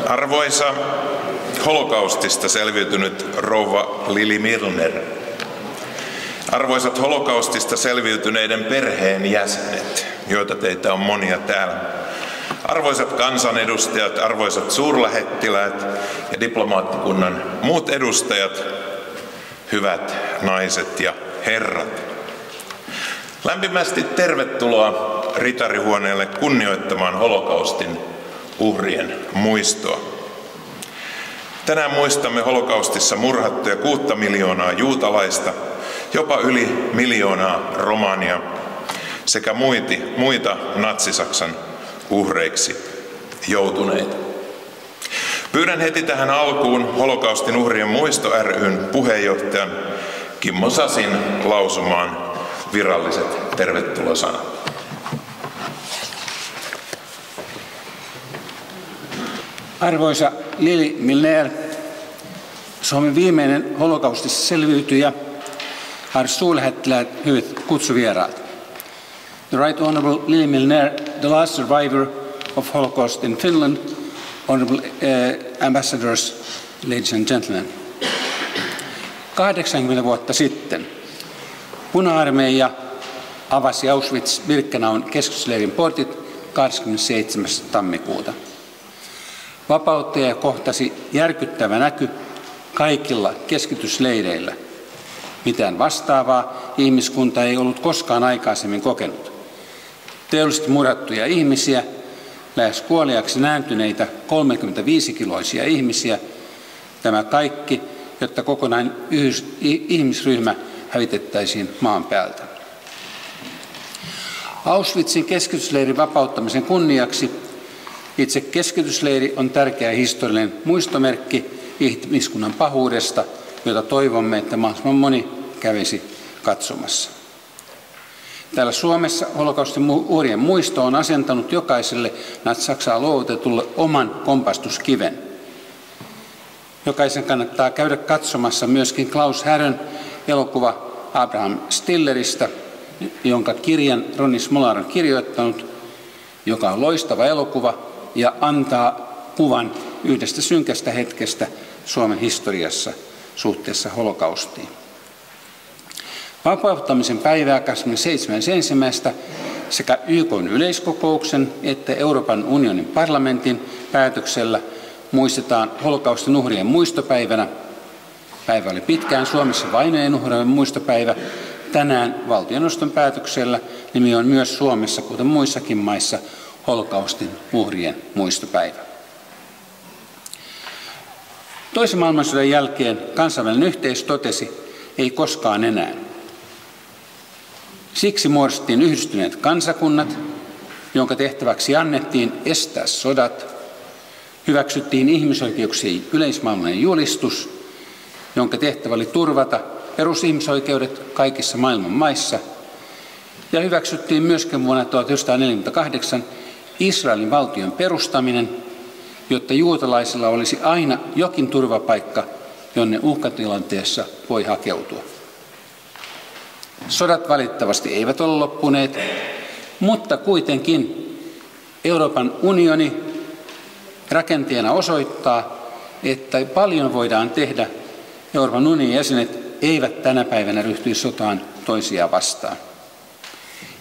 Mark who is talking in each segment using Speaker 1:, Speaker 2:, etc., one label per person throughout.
Speaker 1: Arvoisa holokaustista selviytynyt rouva Lili Milner. Arvoisat holokaustista selviytyneiden perheenjäsenet, joita teitä on monia täällä. Arvoisat kansanedustajat, arvoisat suurlähettiläät ja diplomaattikunnan muut edustajat, hyvät naiset ja herrat. Lämpimästi tervetuloa Ritarihuoneelle kunnioittamaan holokaustin uhrien muistoa. Tänään muistamme holokaustissa murhattuja 6 miljoonaa juutalaista, jopa yli 1 miljoonaa romania sekä muita natsi-Saksan uhreiksi joutuneita. Pyydän heti tähän alkuun holokaustin uhrien muisto ry:n puheenjohtajan Kimmo Sasin lausumaan viralliset tervetulosanat.
Speaker 2: Arvoisa Lili Milner, Suomen viimeinen holokaustissa selviytyjä, arvoisat suurlähettiläät, hyvät kutsuvieraat. The Right Honorable Lili Milner, the last survivor of Holocaust in Finland, honorable ambassadors, ladies and gentlemen. 80 vuotta sitten Puna-armeija avasi Auschwitz-Birkenaun keskusleirin portit 27. tammikuuta. Vapauttaja kohtasi järkyttävä näky kaikilla keskitysleireillä. Mitään vastaavaa ihmiskunta ei ollut koskaan aikaisemmin kokenut. Teollisesti murhattuja ihmisiä, lähes kuoliaksi nääntyneitä 35-kiloisia ihmisiä, tämä kaikki, jotta kokonainen ihmisryhmä hävitettäisiin maan päältä. Auschwitzin keskitysleirin vapauttamisen kunniaksi itse keskitysleiri on tärkeä historiallinen muistomerkki ihmiskunnan pahuudesta, jota toivomme, että mahdollisimman moni kävisi katsomassa. Täällä Suomessa holokaustin uhrien muisto on asentanut jokaiselle natsi-Saksaa luovutetulle oman kompastuskiven. Jokaisen kannattaa käydä katsomassa myöskin Klaus Härön elokuva Abraham Stilleristä, jonka kirjan Ronnie Smolar on kirjoittanut, joka on loistava elokuva ja antaa kuvan yhdestä synkästä hetkestä Suomen historiassa suhteessa holokaustiin. Vapauttamisen päivää 27.1. sekä YK:n yleiskokouksen että Euroopan unionin parlamentin päätöksellä muistetaan holokaustin uhrien muistopäivänä. Päivä oli pitkään Suomessa vainojen uhrien muistopäivä. Tänään valtioneuvoston päätöksellä nimi on myös Suomessa, kuten muissakin maissa, holokaustin uhrien muistopäivä. Toisen maailmansodan jälkeen kansainvälinen yhteisö totesi, ei koskaan enää. Siksi muodostettiin Yhdistyneet kansakunnat, jonka tehtäväksi annettiin estää sodat. Hyväksyttiin ihmisoikeuksien yleismaailmallinen julistus, jonka tehtävä oli turvata perusihmisoikeudet kaikissa maailman maissa. Ja hyväksyttiin myöskin vuonna 1948 Israelin valtion perustaminen, jotta juutalaisilla olisi aina jokin turvapaikka, jonne uhkatilanteessa voi hakeutua. Sodat valitettavasti eivät ole loppuneet, mutta kuitenkin Euroopan unioni rakenteena osoittaa, että paljon voidaan tehdä. Euroopan unionin jäsenet eivät tänä päivänä ryhtyisi sotaan toisiaan vastaan.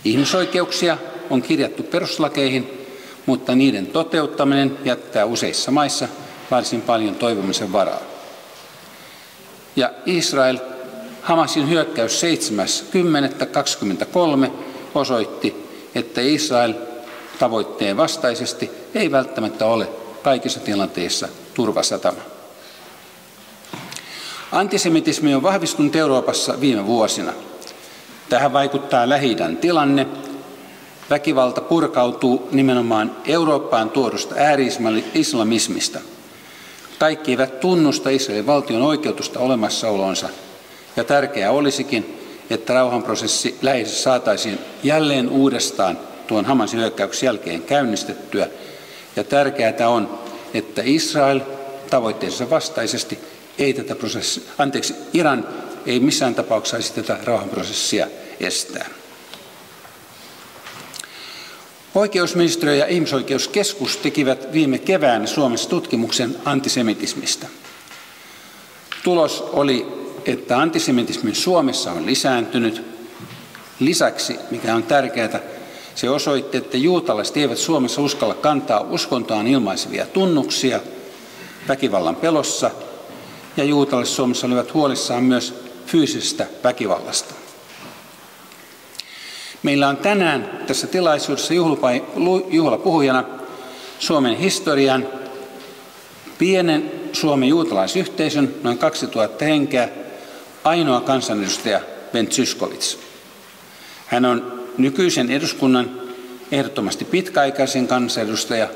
Speaker 2: Ihmisoikeuksia on kirjattu perustuslakeihin, mutta niiden toteuttaminen jättää useissa maissa varsin paljon toivomisen varaa. Ja Israel, Hamasin hyökkäys 7.10.23 osoitti, että Israel tavoitteen vastaisesti ei välttämättä ole kaikissa tilanteissa turvasatama. Antisemitismi on vahvistunut Euroopassa viime vuosina. Tähän vaikuttaa Lähi-idän tilanne. Väkivalta purkautuu nimenomaan Eurooppaan tuodusta ääri-islamismista. Kaikki eivät tunnusta Israelin valtion oikeutusta olemassaolonsa. Ja tärkeää olisikin, että rauhanprosessi Lähi-idässä saataisiin jälleen uudestaan tuon Hamasin hyökkäyksen jälkeen käynnistettyä. Ja tärkeää on, että Israel tavoitteensa vastaisesti Iran ei missään tapauksessa saisi tätä rauhanprosessia estää. Oikeusministeriö ja Ihmisoikeuskeskus tekivät viime keväänä Suomessa tutkimuksen antisemitismistä. Tulos oli, että antisemitismi Suomessa on lisääntynyt. Lisäksi, mikä on tärkeää, se osoitti, että juutalaiset eivät Suomessa uskalla kantaa uskontoaan ilmaisevia tunnuksia väkivallan pelossa, ja juutalaiset Suomessa olivat huolissaan myös fyysisestä väkivallasta. Meillä on tänään tässä tilaisuudessa juhlapuhujana Suomen historian pienen Suomen juutalaisyhteisön, noin 2000 henkeä, ainoa kansanedustaja Ben Zyskowicz. Hän on nykyisen eduskunnan ehdottomasti pitkäaikaisin kansanedustaja,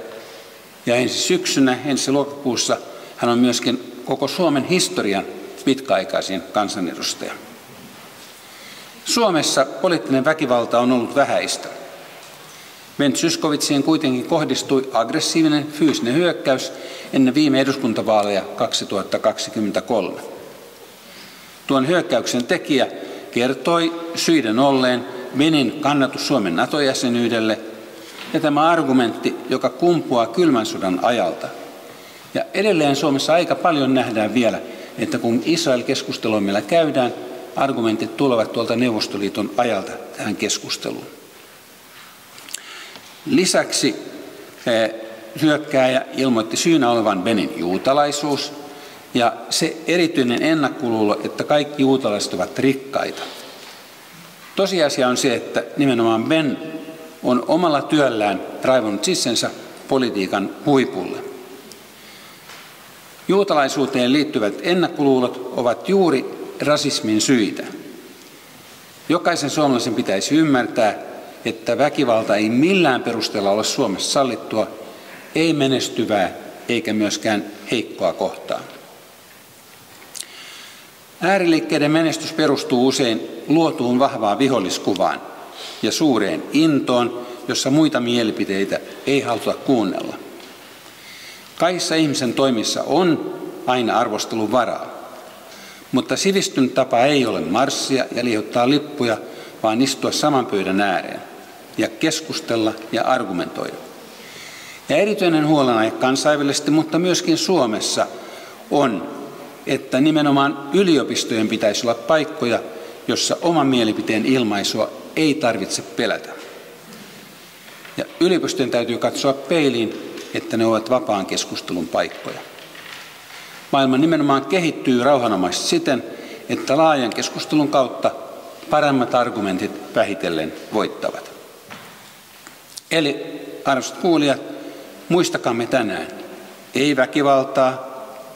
Speaker 2: ja ensi lokakuussa hän on myöskin koko Suomen historian pitkäaikaisin kansanedustaja. Suomessa poliittinen väkivalta on ollut vähäistä. Ben Zyskowicziin kuitenkin kohdistui aggressiivinen fyysinen hyökkäys ennen viime eduskuntavaaleja 2023. Tuon hyökkäyksen tekijä kertoi syiden olleen Benin kannatus Suomen NATO-jäsenyydelle, ja tämä argumentti, joka kumpuaa kylmän sodan ajalta. Ja edelleen Suomessa aika paljon nähdään vielä, että kun Israel-keskustelua meillä käydään, argumentit tulevat tuolta Neuvostoliiton ajalta tähän keskusteluun. Lisäksi hyökkääjä ilmoitti syynä olevan Benin juutalaisuus ja se erityinen ennakkoluulo, että kaikki juutalaiset ovat rikkaita. Tosiasia on se, että nimenomaan Ben on omalla työllään raivannut itsensä politiikan huipulle. Juutalaisuuteen liittyvät ennakkoluulot ovat juuri rasismin syitä. Jokaisen suomalaisen pitäisi ymmärtää, että väkivalta ei millään perusteella ole Suomessa sallittua, ei menestyvää eikä myöskään heikkoa kohtaan. Ääriliikkeiden menestys perustuu usein luotuun vahvaan viholliskuvaan ja suureen intoon, jossa muita mielipiteitä ei haluta kuunnella. Kaikissa ihmisen toimissa on aina arvostelun varaa, mutta sivistynyt tapa ei ole marssia ja liihottaa lippuja, vaan istua saman pöydän ääreen ja keskustella ja argumentoida. Ja erityinen huolenaihe kansainvälisesti, mutta myöskin Suomessa on, että nimenomaan yliopistojen pitäisi olla paikkoja, jossa oman mielipiteen ilmaisua ei tarvitse pelätä. Ja yliopistojen täytyy katsoa peiliin, että ne ovat vapaan keskustelun paikkoja. Maailma nimenomaan kehittyy rauhanomaisesti siten, että laajan keskustelun kautta paremmat argumentit vähitellen voittavat. Eli, arvoisat kuulijat, muistakaamme tänään, ei väkivaltaa,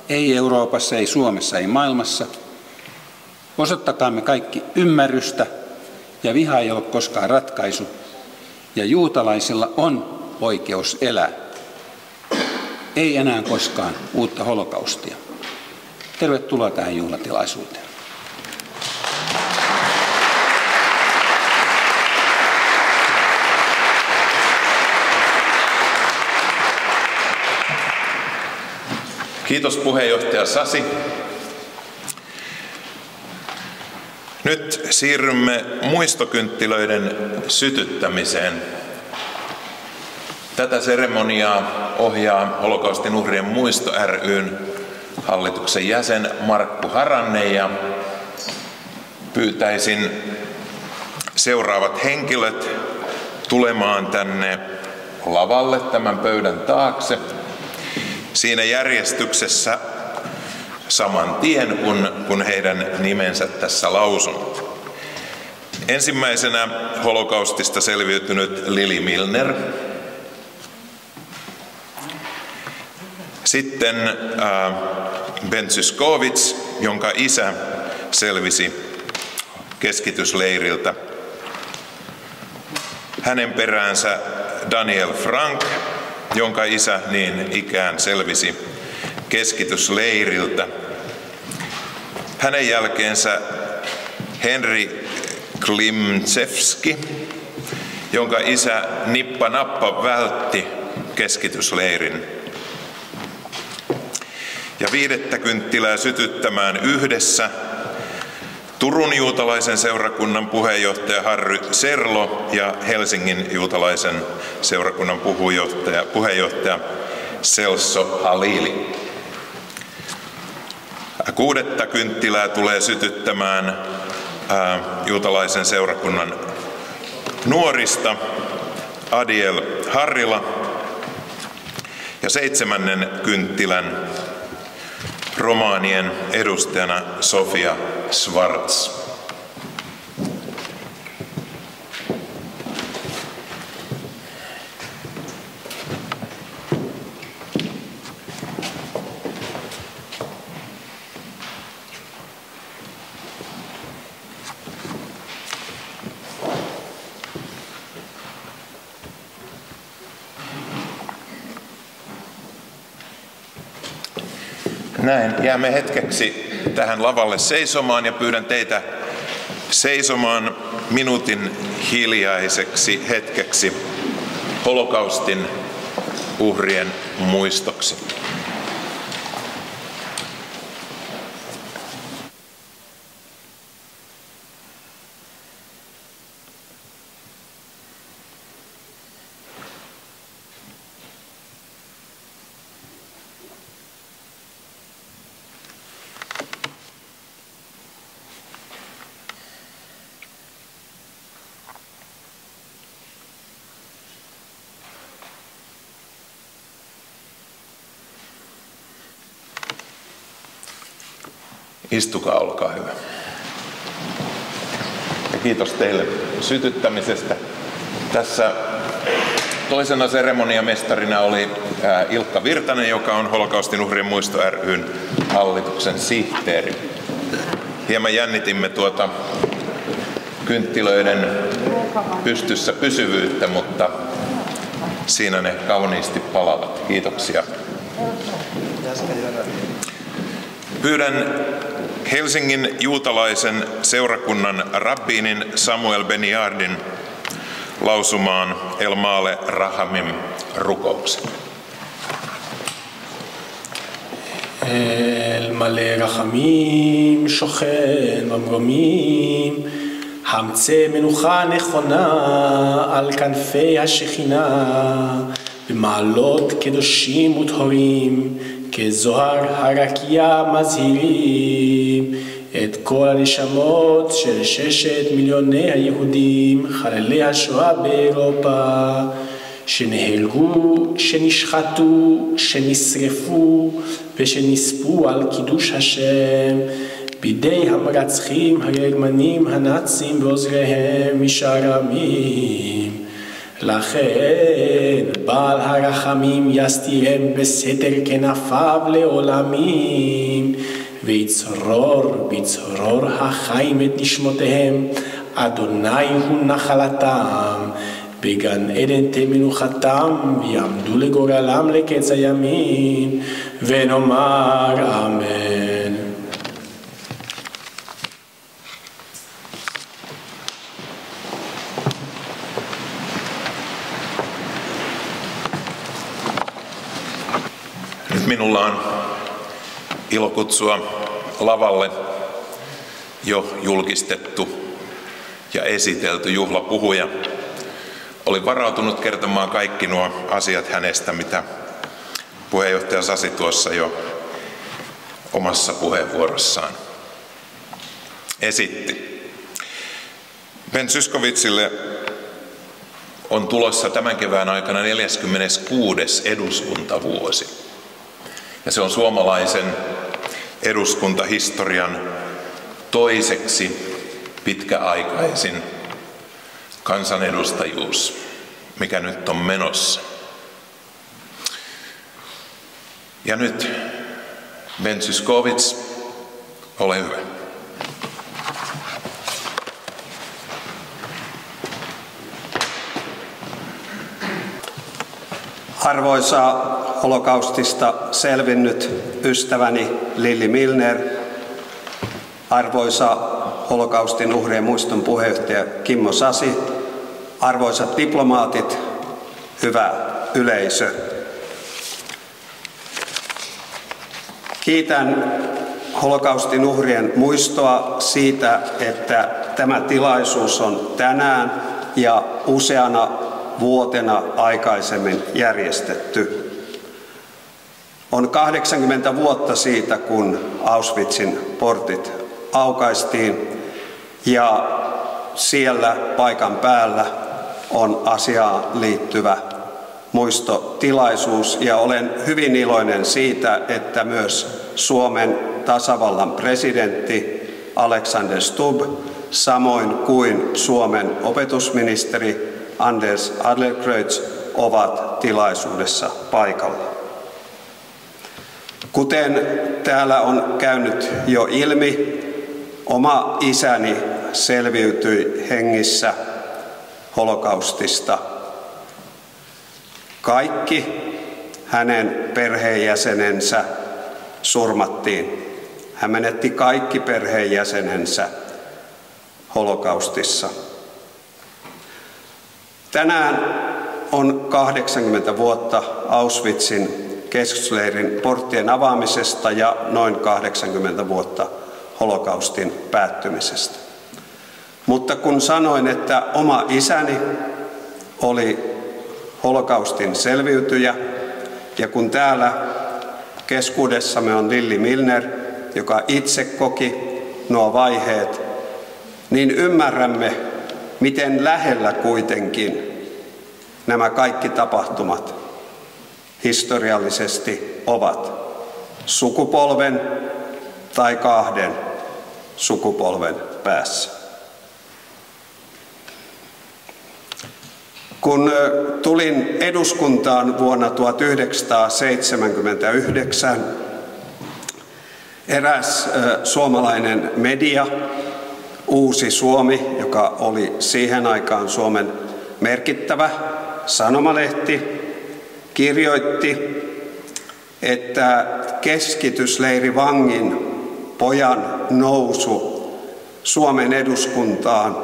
Speaker 2: ei Euroopassa, ei Suomessa, ei maailmassa. Osoittakaamme kaikki ymmärrystä, ja viha ei ole koskaan ratkaisu, ja juutalaisilla on oikeus elää. Ei enää koskaan uutta holokaustia. Tervetuloa tähän juhlatilaisuuteen.
Speaker 1: Kiitos puheenjohtaja Sasi. Nyt siirrymme muistokynttilöiden sytyttämiseen. Tätä seremoniaa ohjaa Holokaustin uhrien muisto ry:n hallituksen jäsen Markku Haranne, ja pyytäisin seuraavat henkilöt tulemaan tänne lavalle tämän pöydän taakse. Siinä järjestyksessä saman tien, kun heidän nimensä tässä lausun. Ensimmäisenä holokaustista selviytynyt Lili Milner. Sitten Ben Zyskowicz, jonka isä selvisi keskitysleiriltä. Hänen peräänsä Daniel Frank, jonka isä niin ikään selvisi keskitysleiriltä. Hänen jälkeensä Henri Klimczewski, jonka isä nippa nappa vältti keskitysleirin. Ja 5. kynttilää sytyttämään yhdessä Turun juutalaisen seurakunnan puheenjohtaja Harry Serlo ja Helsingin juutalaisen seurakunnan puheenjohtaja Celso Halili. 6. kynttilää tulee sytyttämään juutalaisen seurakunnan nuorista Adiel Harrila ja 7. kynttilän romaanien edustajana Sofia Schwarz. Näin, jäämme hetkeksi tähän lavalle seisomaan ja pyydän teitä seisomaan minuutin hiljaiseksi hetkeksi holokaustin uhrien muistoksi. Istukaa, olkaa hyvä. Ja kiitos teille sytyttämisestä. Tässä toisena seremoniamestarina oli Ilkka Virtanen, joka on Holokaustin uhrien muisto ry:n hallituksen sihteeri. Hieman jännitimme tuota kynttilöiden pystyssä pysyvyyttä, mutta siinä ne kauniisti palavat. Kiitoksia. Pyydän Helsingin juutalaisen seurakunnan rabbiinin Samuel Beniardin lausumaan El Male Rahamim -rukouksen.
Speaker 3: El Male Rahamim שוכן במרומים, המצא מנוחה נכונה על כנפי השכינה, במעלות קדושים וטהורים, כזוהר הרקיע מזהירים את כל הנשמות של 6 מיליוני היהודים חללי השואה באירופה שנהרגו, שנשחטו, שנשרפו ושנספו על קידוש השם בידי המרצחים הגרמנים הנאצים ועוזריהם משאר העמים. לכן בעל הרחמים יסתירם בסתר כנפיו לעולמים ויצרור בצרור החיים את נשמותיהם, אדוני הוא נחלתם, בגן עדן תמנוחתם ויעמדו לגורלם לקץ הימים, ונאמר אמן.
Speaker 1: Minulla on ilo kutsua lavalle jo julkistettu ja esitelty juhlapuhuja. Olin varautunut kertomaan kaikki nuo asiat hänestä, mitä puheenjohtaja Sasi tuossa jo omassa puheenvuorossaan esitti. Ben Zyskowiczille on tulossa tämän kevään aikana 46. eduskuntavuosi. Ja se on suomalaisen eduskuntahistorian toiseksi pitkäaikaisin kansanedustajuus, mikä nyt on menossa. Ja nyt Ben Zyskowicz, ole hyvä.
Speaker 4: Arvoisa holokaustista selvinnyt ystäväni Lilli Milner, arvoisa holokaustin uhrien muiston puheenjohtaja Kimmo Sasi, arvoisat diplomaatit, hyvä yleisö. Kiitän holokaustin uhrien muistoa siitä, että tämä tilaisuus on tänään ja useana vuotena aikaisemmin järjestetty. On 80 vuotta siitä, kun Auschwitzin portit aukaistiin, ja siellä paikan päällä on asiaan liittyvä muistotilaisuus, ja olen hyvin iloinen siitä, että myös Suomen tasavallan presidentti Alexander Stubb, samoin kuin Suomen opetusministeri Anders Adlercreutz ovat tilaisuudessa paikalla. Kuten täällä on käynyt jo ilmi, oma isäni selviytyi hengissä holokaustista. Kaikki hänen perheenjäsenensä surmattiin. Hän menetti kaikki perheenjäsenensä holokaustissa. Tänään on 80 vuotta Auschwitzin keskusleirin porttien avaamisesta ja noin 80 vuotta holokaustin päättymisestä. Mutta kun sanoin, että oma isäni oli holokaustin selviytyjä, ja kun täällä keskuudessamme on Lilli Milner, joka itse koki nuo vaiheet, niin ymmärrämme, miten lähellä kuitenkin nämä kaikki tapahtumat historiallisesti ovat sukupolven tai 2 sukupolven päässä. Kun tulin eduskuntaan vuonna 1979, eräs suomalainen media, Uusi Suomi, joka oli siihen aikaan Suomen merkittävä sanomalehti, kirjoitti, että keskitysleirivangin pojan nousu Suomen eduskuntaan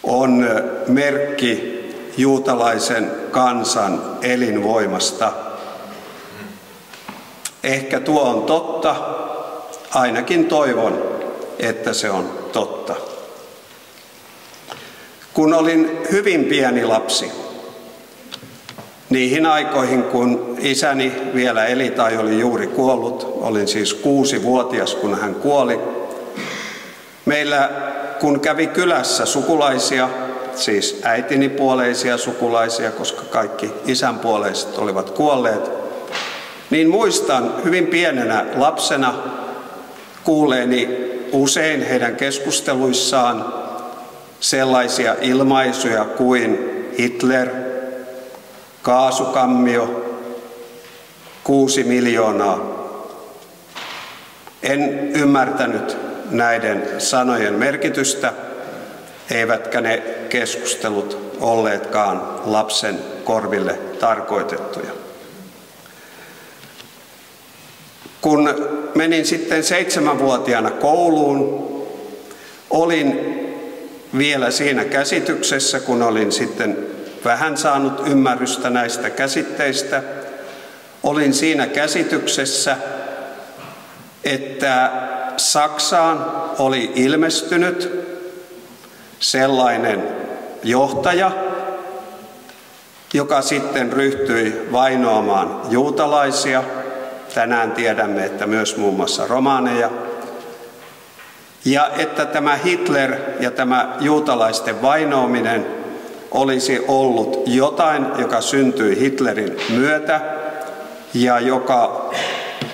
Speaker 4: on merkki juutalaisen kansan elinvoimasta. Ehkä tuo on totta, ainakin toivon, että se on totta. Kun olin hyvin pieni lapsi, niihin aikoihin, kun isäni vielä eli tai oli juuri kuollut, olin siis 6-vuotias, kun hän kuoli. Meillä, kun kävi kylässä sukulaisia, siis äitini puoleisia sukulaisia, koska kaikki isän puoleiset olivat kuolleet, niin muistan hyvin pienenä lapsena kuulleeni usein heidän keskusteluissaan sellaisia ilmaisuja kuin Hitler, kaasukammio, 6 miljoonaa. En ymmärtänyt näiden sanojen merkitystä, eivätkä ne keskustelut olleetkaan lapsen korville tarkoitettuja. Kun menin sitten 7-vuotiaana kouluun, olin vielä siinä käsityksessä, kun olin sitten vähän saanut ymmärrystä näistä käsitteistä, olin siinä käsityksessä, että Saksaan oli ilmestynyt sellainen johtaja, joka sitten ryhtyi vainoamaan juutalaisia. Tänään tiedämme, että myös muun muassa romaaneja. Ja että tämä Hitler ja tämä juutalaisten vainoaminen olisi ollut jotain, joka syntyi Hitlerin myötä ja joka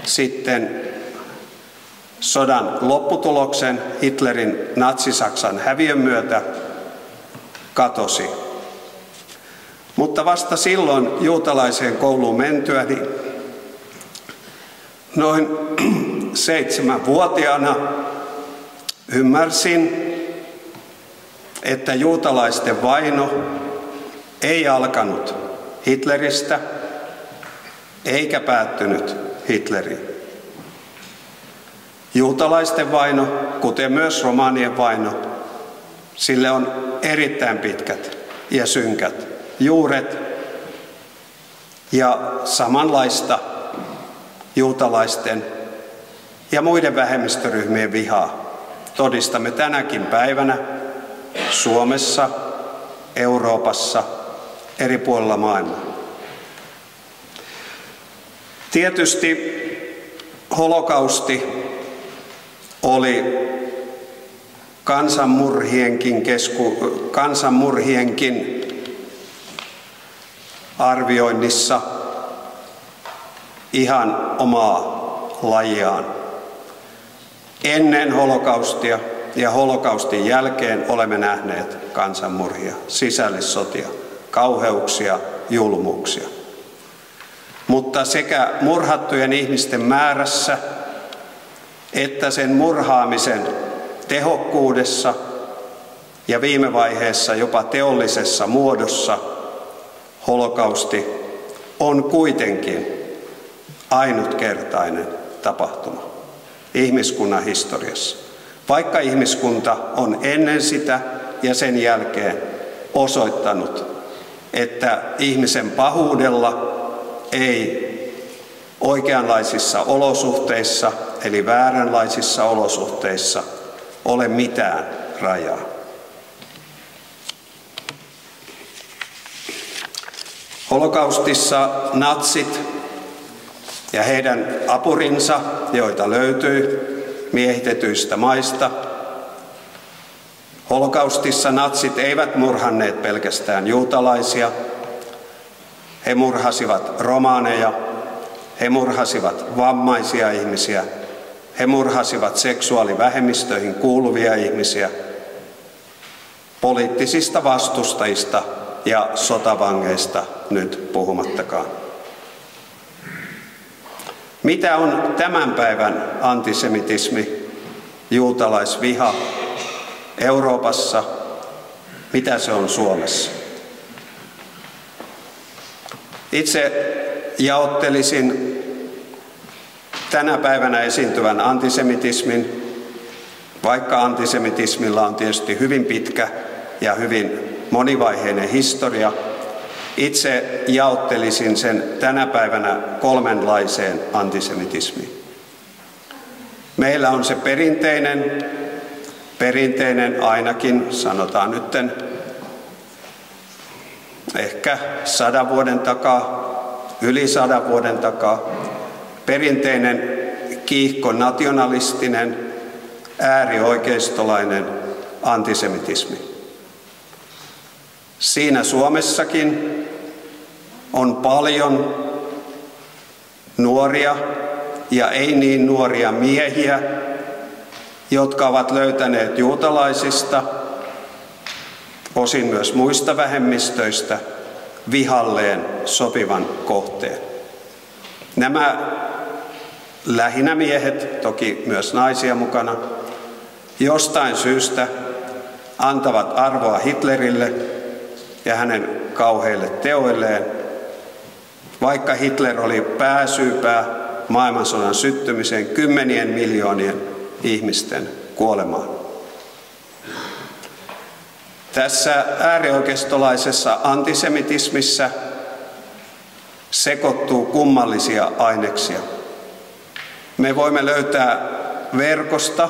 Speaker 4: sitten sodan lopputuloksen, Hitlerin natsi-Saksan häviön myötä katosi. Mutta vasta silloin juutalaiseen kouluun mentyäni noin 7-vuotiaana ymmärsin, että juutalaisten vaino ei alkanut Hitleristä eikä päättynyt Hitleriin. Juutalaisten vaino, kuten myös romaanien vaino, sille on erittäin pitkät ja synkät juuret, ja samanlaista juutalaisten ja muiden vähemmistöryhmien vihaa todistamme tänäkin päivänä Suomessa, Euroopassa, eri puolilla maailmaa. Tietysti holokausti oli kansanmurhienkin arvioinnissa ihan omaa lajiaan. Ennen holokaustia ja holokaustin jälkeen olemme nähneet kansanmurhia, sisällissotia, kauheuksia, julmuuksia. Mutta sekä murhattujen ihmisten määrässä että sen murhaamisen tehokkuudessa ja viime vaiheessa jopa teollisessa muodossa holokausti on kuitenkin ainutkertainen tapahtuma ihmiskunnan historiassa. Vaikka ihmiskunta on ennen sitä ja sen jälkeen osoittanut, että ihmisen pahuudella ei oikeanlaisissa olosuhteissa, eli vääränlaisissa olosuhteissa, ole mitään rajaa. Holokaustissa natsit ja heidän apurinsa, joita löytyi miehitetyistä maista. Holokaustissa natsit eivät murhanneet pelkästään juutalaisia. He murhasivat romaaneja, he murhasivat vammaisia ihmisiä, he murhasivat seksuaalivähemmistöihin kuuluvia ihmisiä, poliittisista vastustajista ja sotavangeista nyt puhumattakaan. Mitä on tämän päivän antisemitismi, juutalaisviha Euroopassa? Mitä se on Suomessa? Itse jaottelisin tänä päivänä esiintyvän antisemitismin, vaikka antisemitismillä on tietysti hyvin pitkä ja hyvin monivaiheinen historia. Itse jaottelisin sen tänä päivänä kolmenlaiseen antisemitismiin. Meillä on se perinteinen ainakin, sanotaan nytten, ehkä 100 vuoden takaa, yli 100 vuoden takaa, perinteinen kiihkonationalistinen, äärioikeistolainen antisemitismi. Siinä Suomessakin on paljon nuoria ja ei niin nuoria miehiä, jotka ovat löytäneet juutalaisista, osin myös muista vähemmistöistä, vihalleen sopivan kohteen. Nämä lähinnä miehet, toki myös naisia mukana, jostain syystä antavat arvoa Hitlerille ja hänen kauheille teoilleen, vaikka Hitler oli pääsyypää maailmansodan syttymiseen 10 miljoonien ihmisten kuolemaan. Tässä äärioikeistolaisessa antisemitismissä sekoittuu kummallisia aineksia. Me voimme löytää verkosta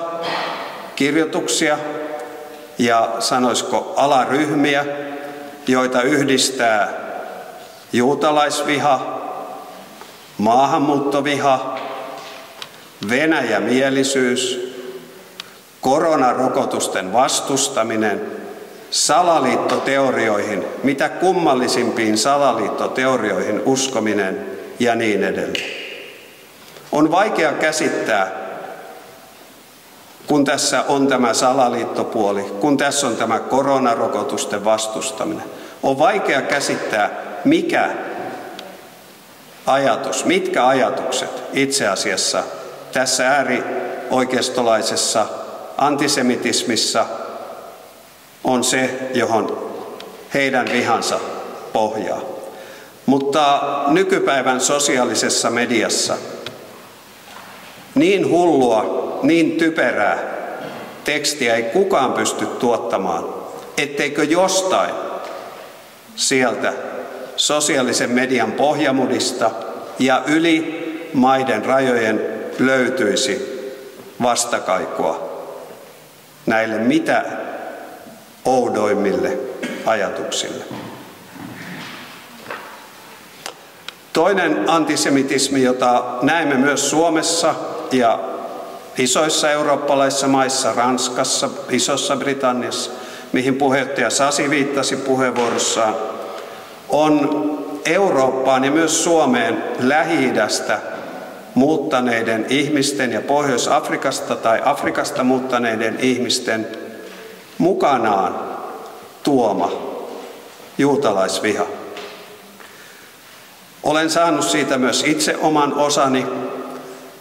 Speaker 4: kirjoituksia ja sanoisiko alaryhmiä, joita yhdistää juutalaisviha, maahanmuuttoviha, venäjämielisyys, koronarokotusten vastustaminen, salaliittoteorioihin, mitä kummallisimpiin salaliittoteorioihin uskominen ja niin edelleen. On vaikea käsittää, kun tässä on tämä salaliittopuoli, kun tässä on tämä koronarokotusten vastustaminen, on vaikea käsittää, mitkä ajatukset itse asiassa tässä äärioikeistolaisessa antisemitismissa on se, johon heidän vihansa pohjaa. Mutta nykypäivän sosiaalisessa mediassa niin hullua, niin typerää tekstiä ei kukaan pysty tuottamaan, etteikö jostain sieltä sosiaalisen median pohjamudista ja yli maiden rajojen löytyisi vastakaikua näille mitä oudoimmille ajatuksille. Toinen antisemitismi, jota näemme myös Suomessa ja isoissa eurooppalaisissa maissa, Ranskassa, Isossa Britanniassa, mihin puheenjohtaja Sasi viittasi puheenvuorossaan, on Eurooppaan ja myös Suomeen Lähi-idästä muuttaneiden ihmisten ja Pohjois-Afrikasta tai Afrikasta muuttaneiden ihmisten mukanaan tuoma juutalaisviha. Olen saanut siitä myös itse oman osani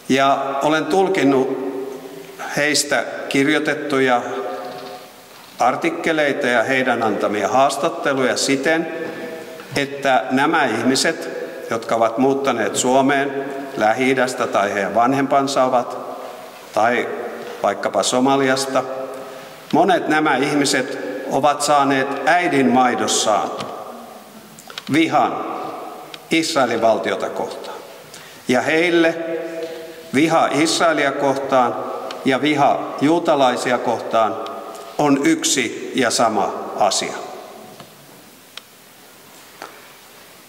Speaker 4: ja olen tulkinnut heistä kirjoitettuja artikkeleita ja heidän antamia haastatteluja siten, että nämä ihmiset, jotka ovat muuttaneet Suomeen Lähi-idästä tai heidän vanhempansa ovat, tai vaikkapa Somaliasta, monet nämä ihmiset ovat saaneet äidin maidossaan vihan Israelin valtiota kohtaan. Ja heille viha Israelia kohtaan ja viha juutalaisia kohtaan on yksi ja sama asia.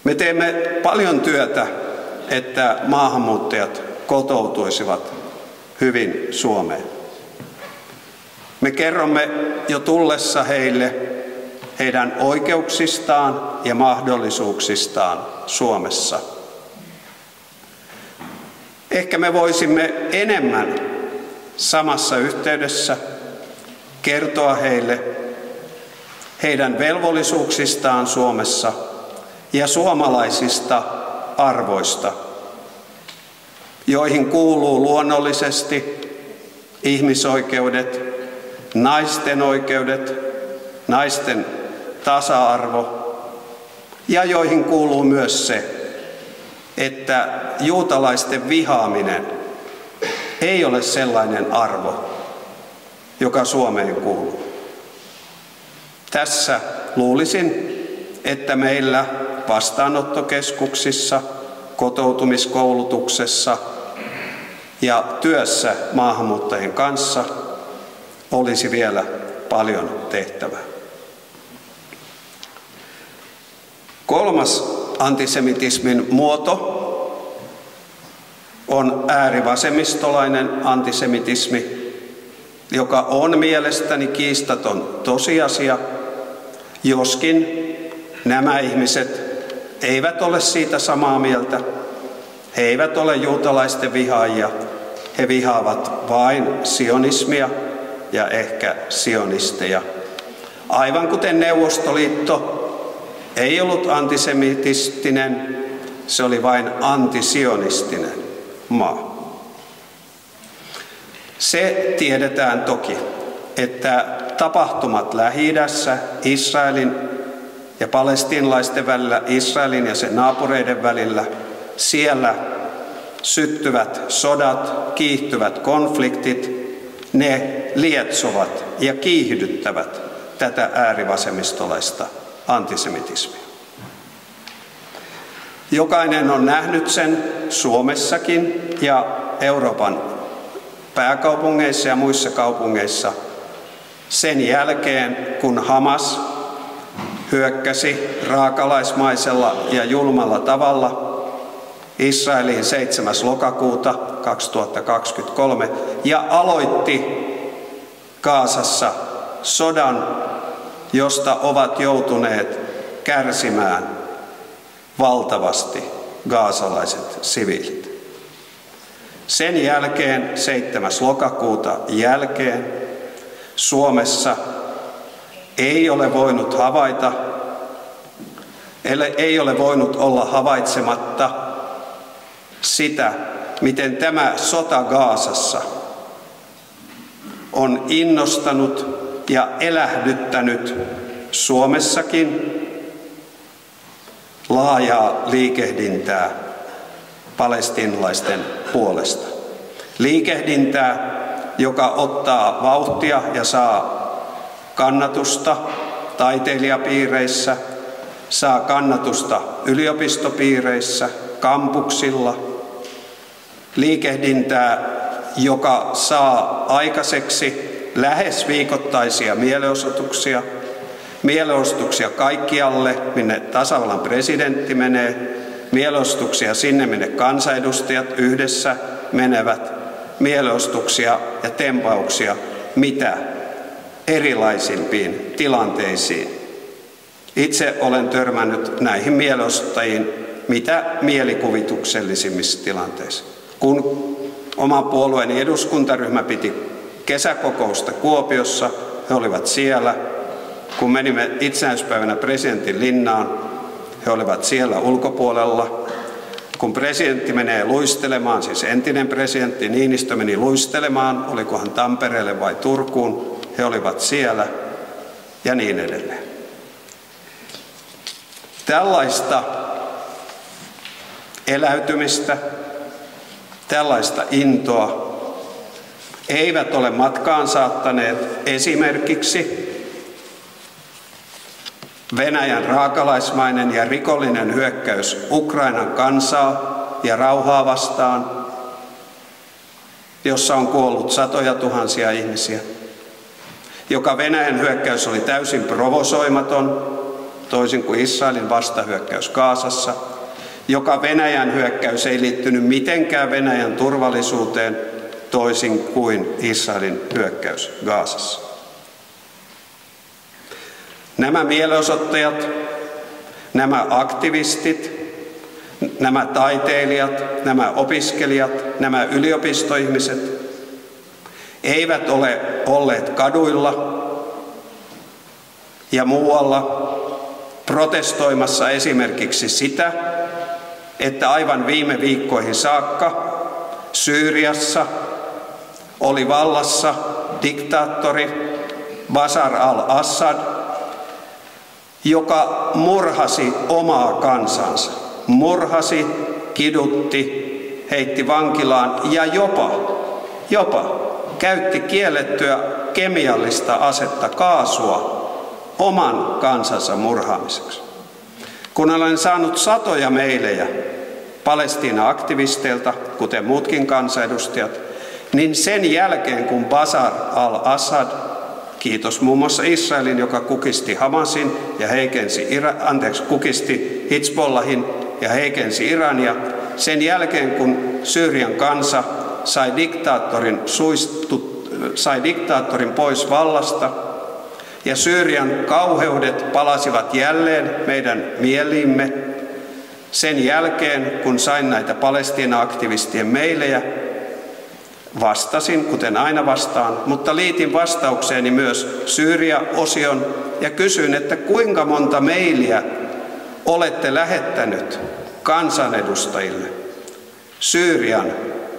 Speaker 4: Me teemme paljon työtä, että maahanmuuttajat kotoutuisivat hyvin Suomeen. Me kerromme jo tullessa heille heidän oikeuksistaan ja mahdollisuuksistaan Suomessa. Ehkä me voisimme enemmän samassa yhteydessä kertoa heille heidän velvollisuuksistaan Suomessa ja suomalaisista arvoista, joihin kuuluu luonnollisesti ihmisoikeudet, naisten tasa-arvo ja joihin kuuluu myös se, että juutalaisten vihaaminen ei ole sellainen arvo, joka Suomeen kuuluu. Tässä luulisin, että meillä vastaanottokeskuksissa, kotoutumiskoulutuksessa ja työssä maahanmuuttajien kanssa olisi vielä paljon tehtävää. Kolmas antisemitismin muoto on äärivasemmistolainen antisemitismi, joka on mielestäni kiistaton tosiasia, joskin nämä ihmiset eivät ole siitä samaa mieltä. He eivät ole juutalaisten vihaajia. He vihaavat vain sionismia ja ehkä sionisteja. Aivan kuten Neuvostoliitto ei ollut antisemitistinen, se oli vain antisionistinen maa. Se tiedetään toki, että tapahtumat Lähi-idässä Israelin ja palestiinalaisten välillä, Israelin ja sen naapureiden välillä, siellä syttyvät sodat, kiihtyvät konfliktit, ne lietsovat ja kiihdyttävät tätä äärivasemmistolaista antisemitismia. Jokainen on nähnyt sen Suomessakin ja Euroopan pääkaupungeissa ja muissa kaupungeissa sen jälkeen, kun Hamas hyökkäsi raakalaismaisella ja julmalla tavalla Israeliin 7. lokakuuta 2023 ja aloitti Gazassa sodan, josta ovat joutuneet kärsimään valtavasti gazalaiset siviilit. Sen jälkeen, 7. lokakuuta jälkeen, Suomessa ei ole voinut havaita, ei ole voinut olla havaitsematta sitä, miten tämä sota Gazassa on innostanut ja elähdyttänyt Suomessakin laajaa liikehdintää palestiinalaisten puolesta. Liikehdintää, joka ottaa vauhtia ja saa kannatusta taiteilijapiireissä, saa kannatusta yliopistopiireissä, kampuksilla. Liikehdintää, joka saa aikaiseksi lähes viikoittaisia mielenosoituksia kaikkialle, minne tasavallan presidentti menee, mielenosoituksia sinne, minne kansanedustajat yhdessä menevät, mielenosoituksia ja tempauksia mitä erilaisimpiin tilanteisiin. Itse olen törmännyt näihin mielenosoittajiin mitä mielikuvituksellisimmissa tilanteissa. Kun oma puolueeni eduskuntaryhmä piti kesäkokousta Kuopiossa, he olivat siellä. Kun menimme itsenäisyyspäivänä presidentin linnaan, he olivat siellä ulkopuolella. Kun presidentti menee luistelemaan, siis entinen presidentti Niinistö meni luistelemaan, olikohan Tampereelle vai Turkuun, he olivat siellä ja niin edelleen. Tällaista eläytymistä, tällaista intoa eivät ole matkaan saattaneet esimerkiksi Venäjän raakalaismainen ja rikollinen hyökkäys Ukrainan kansaa ja rauhaa vastaan, jossa on kuollut satoja tuhansia ihmisiä, joka Venäjän hyökkäys oli täysin provosoimaton, toisin kuin Israelin vastahyökkäys Gazassa, joka Venäjän hyökkäys ei liittynyt mitenkään Venäjän turvallisuuteen, toisin kuin Israelin hyökkäys Gazassa. Nämä mielenosoittajat, nämä aktivistit, nämä taiteilijat, nämä opiskelijat, nämä yliopistoihmiset eivät ole olleet kaduilla ja muualla protestoimassa esimerkiksi sitä, että aivan viime viikkoihin saakka Syyriassa oli vallassa diktaattori Bashar al-Assad, joka murhasi omaa kansansa. Murhasi, kidutti, heitti vankilaan ja jopa käytti kiellettyä kemiallista asetta, kaasua, oman kansansa murhaamiseksi. Kun olen saanut satoja meilejä Palestiina-aktivisteilta, kuten muutkin kansanedustajat, niin sen jälkeen kun Bashar al-Assad, kiitos muun muassa Israelin, joka kukisti Hamasin ja kukisti Hizbollahin ja heikensi Irania, sen jälkeen kun Syyrian kansa sai diktaattorin pois vallasta ja Syyrian kauheudet palasivat jälleen meidän mieliimme, sen jälkeen kun sain näitä Palestiina-aktivistien meilejä, vastasin, kuten aina vastaan, mutta liitin vastaukseeni myös Syyria-osion ja kysyin, että kuinka monta mailia olette lähettänyt kansanedustajille Syyrian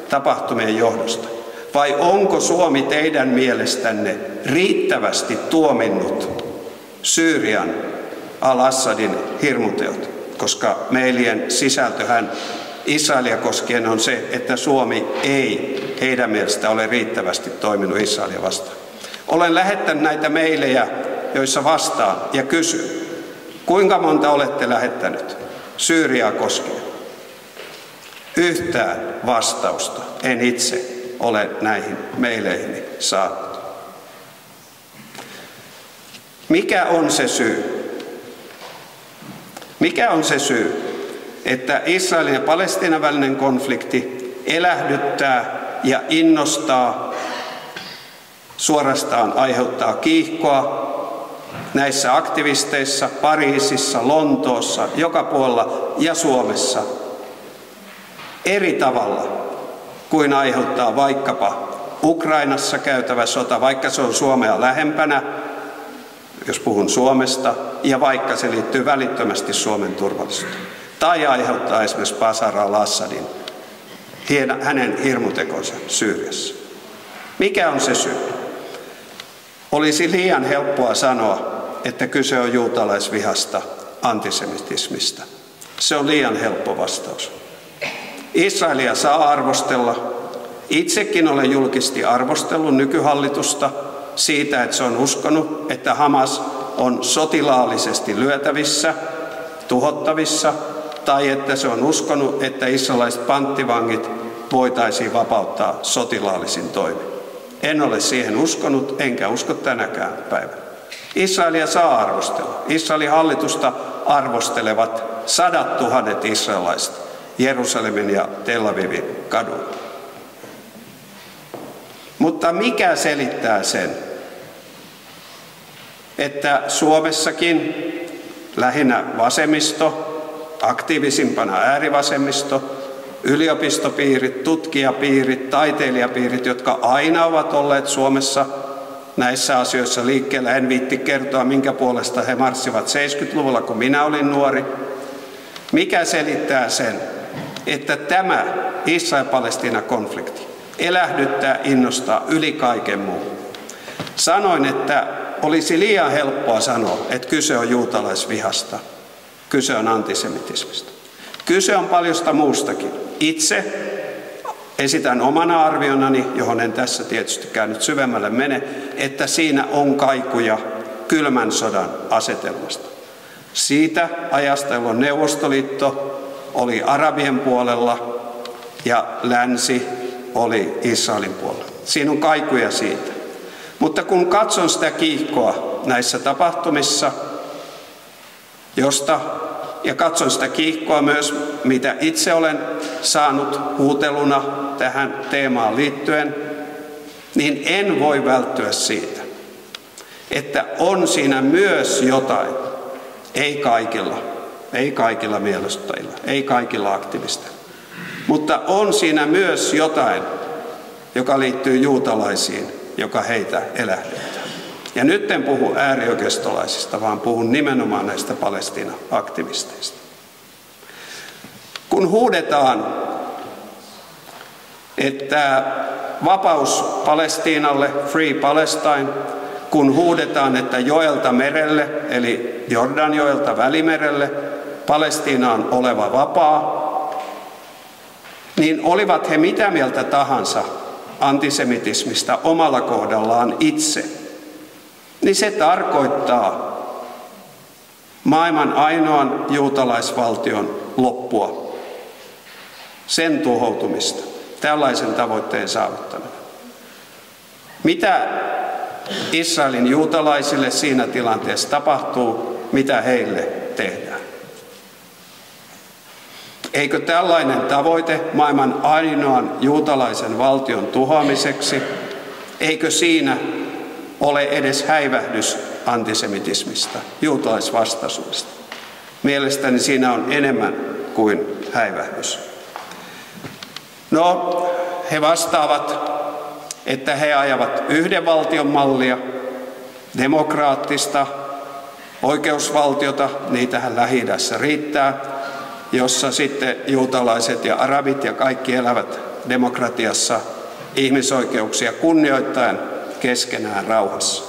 Speaker 4: tapahtumien johdosta? Vai onko Suomi teidän mielestänne riittävästi tuominnut Syyrian al-Assadin hirmuteot? Koska mailien sisältöhän Israelia koskien on se, että Suomi ei heidän mielestä ole riittävästi toiminut Israelia vastaan. Olen lähettänyt näitä meilejä, joissa vastaan ja kysyn, kuinka monta olette lähettänyt Syyriaa koskien? Yhtään vastausta en itse ole näihin meileihini saanut. Mikä on se syy? Mikä on se syy, että Israelin ja Palestiinan välinen konflikti elähdyttää ja innostaa, suorastaan aiheuttaa kiihkoa näissä aktivisteissa, Pariisissa, Lontoossa, joka puolella ja Suomessa eri tavalla kuin aiheuttaa vaikkapa Ukrainassa käytävä sota, vaikka se on Suomea lähempänä, jos puhun Suomesta, ja vaikka se liittyy välittömästi Suomen turvallisuuteen. Tai aiheuttaa esimerkiksi Bashar al-Assadin, hänen hirmutekonsa Syyriassa. Mikä on se syy? Olisi liian helppoa sanoa, että kyse on juutalaisvihasta, antisemitismistä. Se on liian helppo vastaus. Israelia saa arvostella. Itsekin olen julkisesti arvostellut nykyhallitusta siitä, että se on uskonut, että Hamas on sotilaallisesti lyötävissä, tuhottavissa, tai että se on uskonut, että israelilaiset panttivangit voitaisiin vapauttaa sotilaallisin toimin. En ole siihen uskonut, enkä usko tänäkään päivänä. Israelia saa arvostella. Israelin hallitusta arvostelevat 100 000 israelaiset Jerusalemin ja Tel Avivin kaduilla. Mutta mikä selittää sen, että Suomessakin lähinnä vasemmisto, aktiivisimpana äärivasemmisto, yliopistopiirit, tutkijapiirit, taiteilijapiirit, jotka aina ovat olleet Suomessa näissä asioissa liikkeellä. En viitti kertoa, minkä puolesta he marssivat 70-luvulla, kun minä olin nuori. Mikä selittää sen, että tämä Israel-Palestiina-konflikti elähdyttää, innostaa yli kaiken muun? Sanoin, että olisi liian helppoa sanoa, että kyse on juutalaisvihasta. Kyse on antisemitismistä. Kyse on paljosta muustakin. Itse esitän omana arvionani, johon en tässä tietystikään nyt syvemmälle mene, että siinä on kaikuja kylmän sodan asetelmasta. Siitä ajasta, jolloin Neuvostoliitto oli arabien puolella ja länsi oli Israelin puolella. Siinä on kaikuja siitä. Mutta kun katson sitä kiihkoa näissä tapahtumissa, ja katson sitä kiihkoa myös, mitä itse olen saanut huuteluna tähän teemaan liittyen, niin en voi välttyä siitä, että on siinä myös jotain, ei kaikilla mielenosoittajilla, ei kaikilla aktivisteilla, mutta on siinä myös jotain, joka liittyy juutalaisiin, joka heitä elähdyttää. Ja nyt en puhu äärioikeistolaisista, vaan puhun nimenomaan näistä Palestiina-aktivisteista. Kun huudetaan, että vapaus Palestiinalle, Free Palestine, kun huudetaan, että joelta merelle, eli Jordanjoelta Välimerelle, Palestiina on oleva vapaa, niin olivat he mitä mieltä tahansa antisemitismistä omalla kohdallaan itse, niin se tarkoittaa maailman ainoan juutalaisvaltion loppua, sen tuhoutumista, tällaisen tavoitteen saavuttaminen. Mitä Israelin juutalaisille siinä tilanteessa tapahtuu, mitä heille tehdään? Eikö tällainen tavoite maailman ainoan juutalaisen valtion tuhoamiseksi, eikö siinä ole edes häivähdys antisemitismistä, juutalaisvastaisuudesta? Mielestäni siinä on enemmän kuin häivähdys. No, he vastaavat, että he ajavat yhden valtion mallia, demokraattista oikeusvaltiota, niitähän Lähi-idässä riittää, jossa sitten juutalaiset ja arabit ja kaikki elävät demokratiassa ihmisoikeuksia kunnioittaen keskenään rauhassa.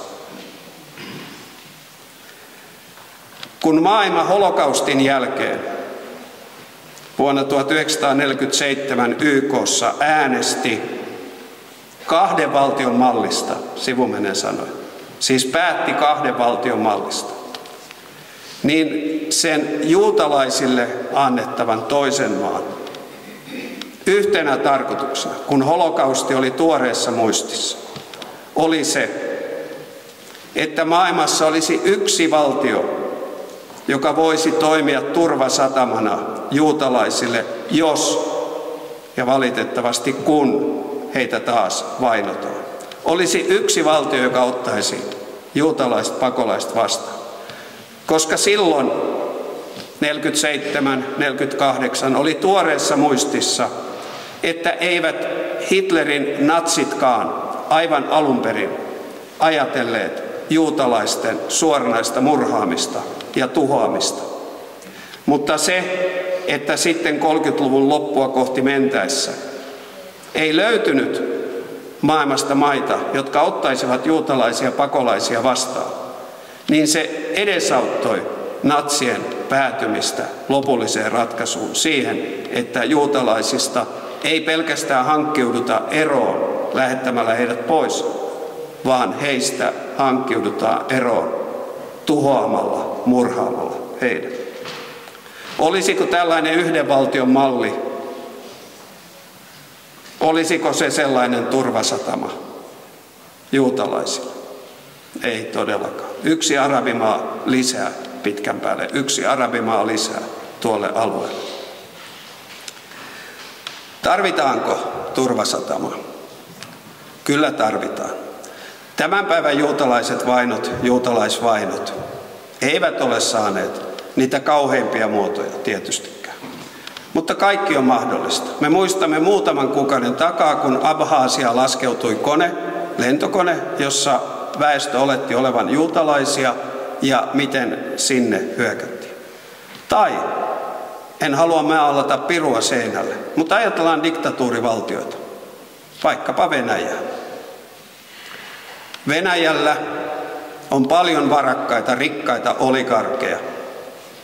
Speaker 4: Kun maailma holokaustin jälkeen vuonna 1947 YK:ssa äänesti kahden valtion mallista, sivumennen sanoen, siis päätti kahden valtion mallista, niin sen juutalaisille annettavan toisen maan yhtenä tarkoituksena, kun holokausti oli tuoreessa muistissa, oli se, että maailmassa olisi yksi valtio, joka voisi toimia turvasatamana juutalaisille, jos ja valitettavasti kun heitä taas vainotaan. Olisi yksi valtio, joka ottaisi juutalaiset pakolaiset vastaan. Koska silloin 1947-1948 oli tuoreessa muistissa, että eivät Hitlerin natsitkaan aivan alun perin ajatelleet juutalaisten suoranaista murhaamista ja tuhoamista. Mutta se, että sitten 30-luvun loppua kohti mentäessä ei löytynyt maailmasta maita, jotka ottaisivat juutalaisia pakolaisia vastaan, niin se edesauttoi natsien päätymistä lopulliseen ratkaisuun siihen, että juutalaisista ei pelkästään hankkiuduta eroon lähettämällä heidät pois, vaan heistä hankkiudutaan eroon tuhoamalla, murhaamalla heidät. Olisiko tällainen yhden valtion malli Olisiko se sellainen turvasatama juutalaisille? Ei todellakaan. Yksi arabimaa lisää pitkän päälle. Yksi arabimaa lisää tuolle alueelle. Tarvitaanko turvasatamaa? Kyllä tarvitaan. Tämän päivän juutalaiset vainot, juutalaisvainot, eivät ole saaneet niitä kauheimpia muotoja tietystikään. Mutta kaikki on mahdollista. Me muistamme muutaman kuukauden takaa, kun Abhaasiaan laskeutui lentokone, jossa väestö oletti olevan juutalaisia ja miten sinne hyökättiin. Tai, en halua maalata pirua seinälle, mutta ajatellaan diktatuurivaltioita, vaikkapa Venäjää. Venäjällä on paljon varakkaita, rikkaita oligarkkeja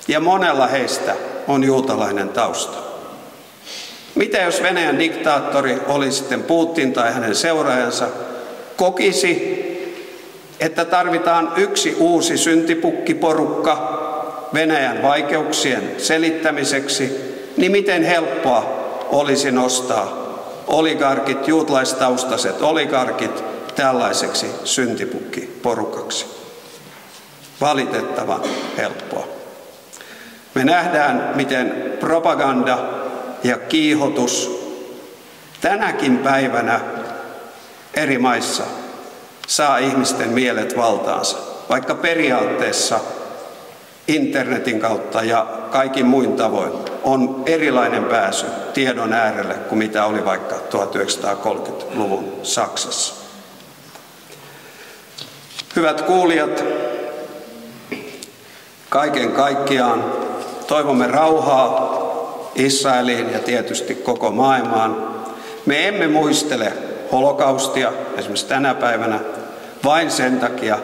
Speaker 4: ja monella heistä on juutalainen tausta. Mitä jos Venäjän diktaattori, oli sitten Putin tai hänen seuraajansa, kokisi, että tarvitaan yksi uusi syntipukkiporukka Venäjän vaikeuksien selittämiseksi, niin miten helppoa olisi nostaa oligarkit, juutalaistaustaiset oligarkit tällaiseksi syntipukkiporukaksi? Valitettavan helppoa. Me nähdään, miten propaganda ja kiihotus tänäkin päivänä eri maissa saa ihmisten mielet valtaansa, vaikka periaatteessa internetin kautta ja kaikin muin tavoin on erilainen pääsy tiedon äärelle kuin mitä oli vaikka 1930-luvun Saksassa. Hyvät kuulijat, kaiken kaikkiaan toivomme rauhaa Israeliin ja tietysti koko maailmaan. Me emme muistele holokaustia esimerkiksi tänä päivänä vain sen takia,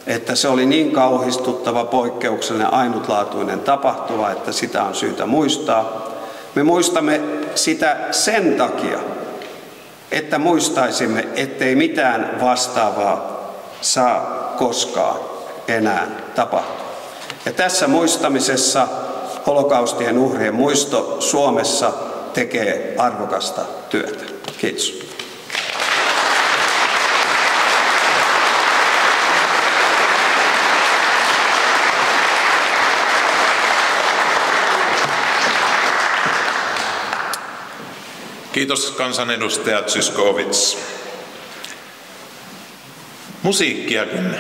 Speaker 4: että se oli niin kauhistuttava, poikkeuksellinen, ainutlaatuinen tapahtuma, että sitä on syytä muistaa. Me muistamme sitä sen takia, että muistaisimme, ettei mitään vastaavaa saa koskaan enää tapahtua. Ja tässä muistamisessa holokaustien uhrien muisto Suomessa tekee arvokasta työtä. Kiitos.
Speaker 1: Kiitos kansanedustaja Zyskowicz. Musiikkiakin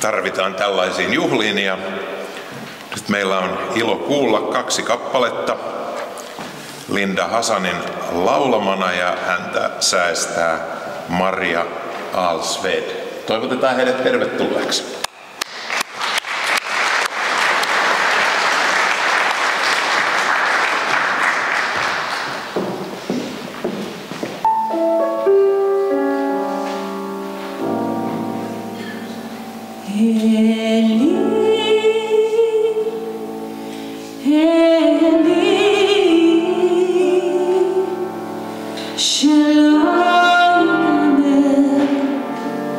Speaker 1: tarvitaan tällaisiin juhliin ja nyt meillä on ilo kuulla 2 kappaletta Linda Hasanin laulamana ja häntä säästää Maria Alsved. Toivotetaan heidät tervetulleeksi.
Speaker 5: Shalom,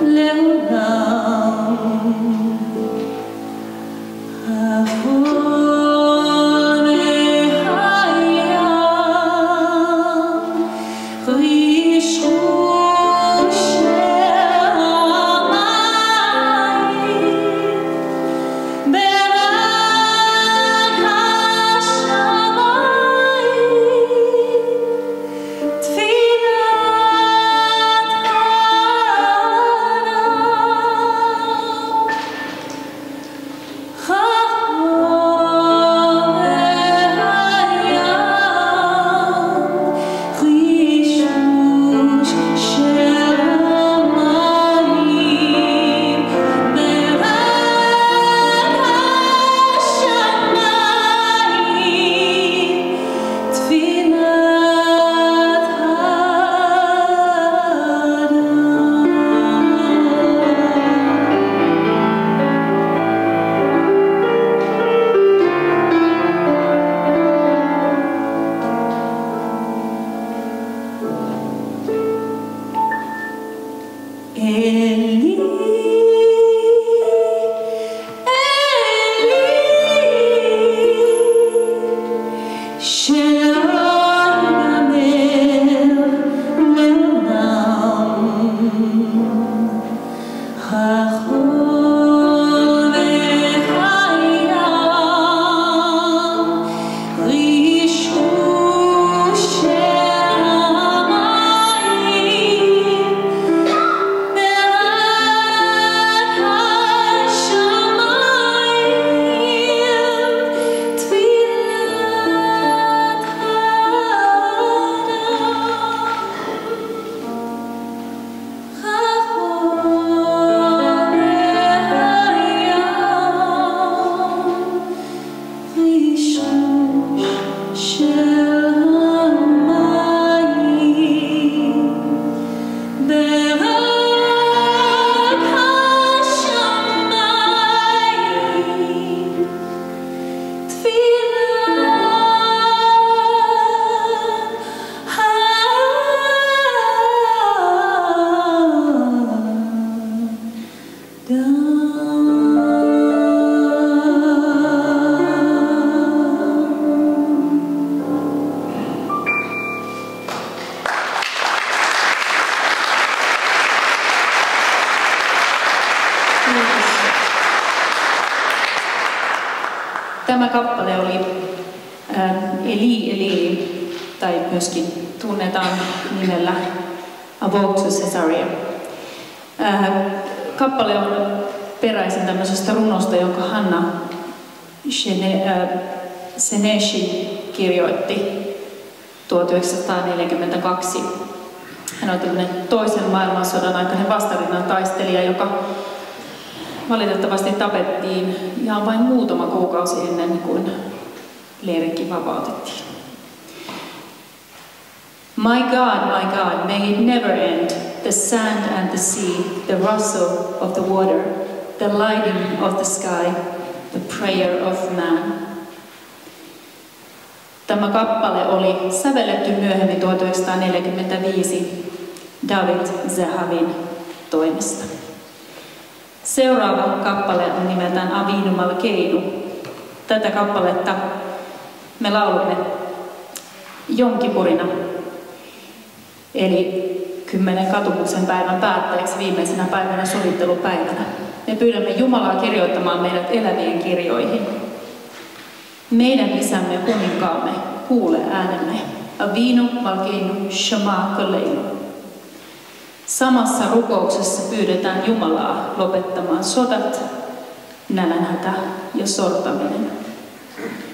Speaker 5: Leolam. Virgili, tai myöskin tunnetaan nimellä A Walk to Caesarea. Kappale on peräisin tämmöisestä runosta, jonka Hanna Seneshi kirjoitti 1942. Hän on tämmöinen toisen maailmansodan aikainen vastarinnan taistelija, joka valitettavasti tapettiin ihan vain muutama kuukausi ennen kuin leirikin vapautettiin. My God, may it never end, the sand and the sea, the rustle of the water, the lighting of the sky, the prayer of man. Tämä kappale oli sävelletty myöhemmin 1945 David Zahavin toimesta. Seuraava kappale on nimeltään Avinu Malkeinu. Tätä kappaletta me laulamme Jonkipurina, eli 10 katumuksen päivän päätteeksi viimeisenä päivänä sovittelupäivänä. Me pyydämme Jumalaa kirjoittamaan meidät elävien kirjoihin. Meidän isämme ja kuninkaamme, kuule äänemme. Avinu Malkeinu Shema Koleinu. Samassa rukouksessa pyydetään Jumalaa lopettamaan sodat, nälänhätä ja sortaminen.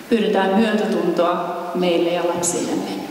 Speaker 5: Pyydetään myötätuntoa meille ja lapsillemme.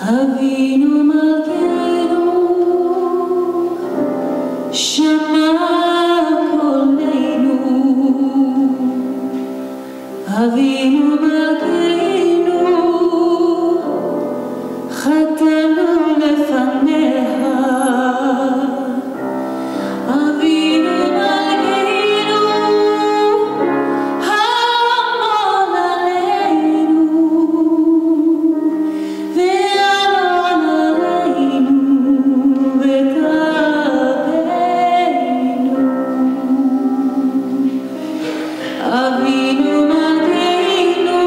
Speaker 6: Avinu Malkeinu, Shema Koleinu. Avinu Malkeinu, Chatanu lefaneha. Avinu Malkeinu, Hamon aleinu. Avinu Malkeinu,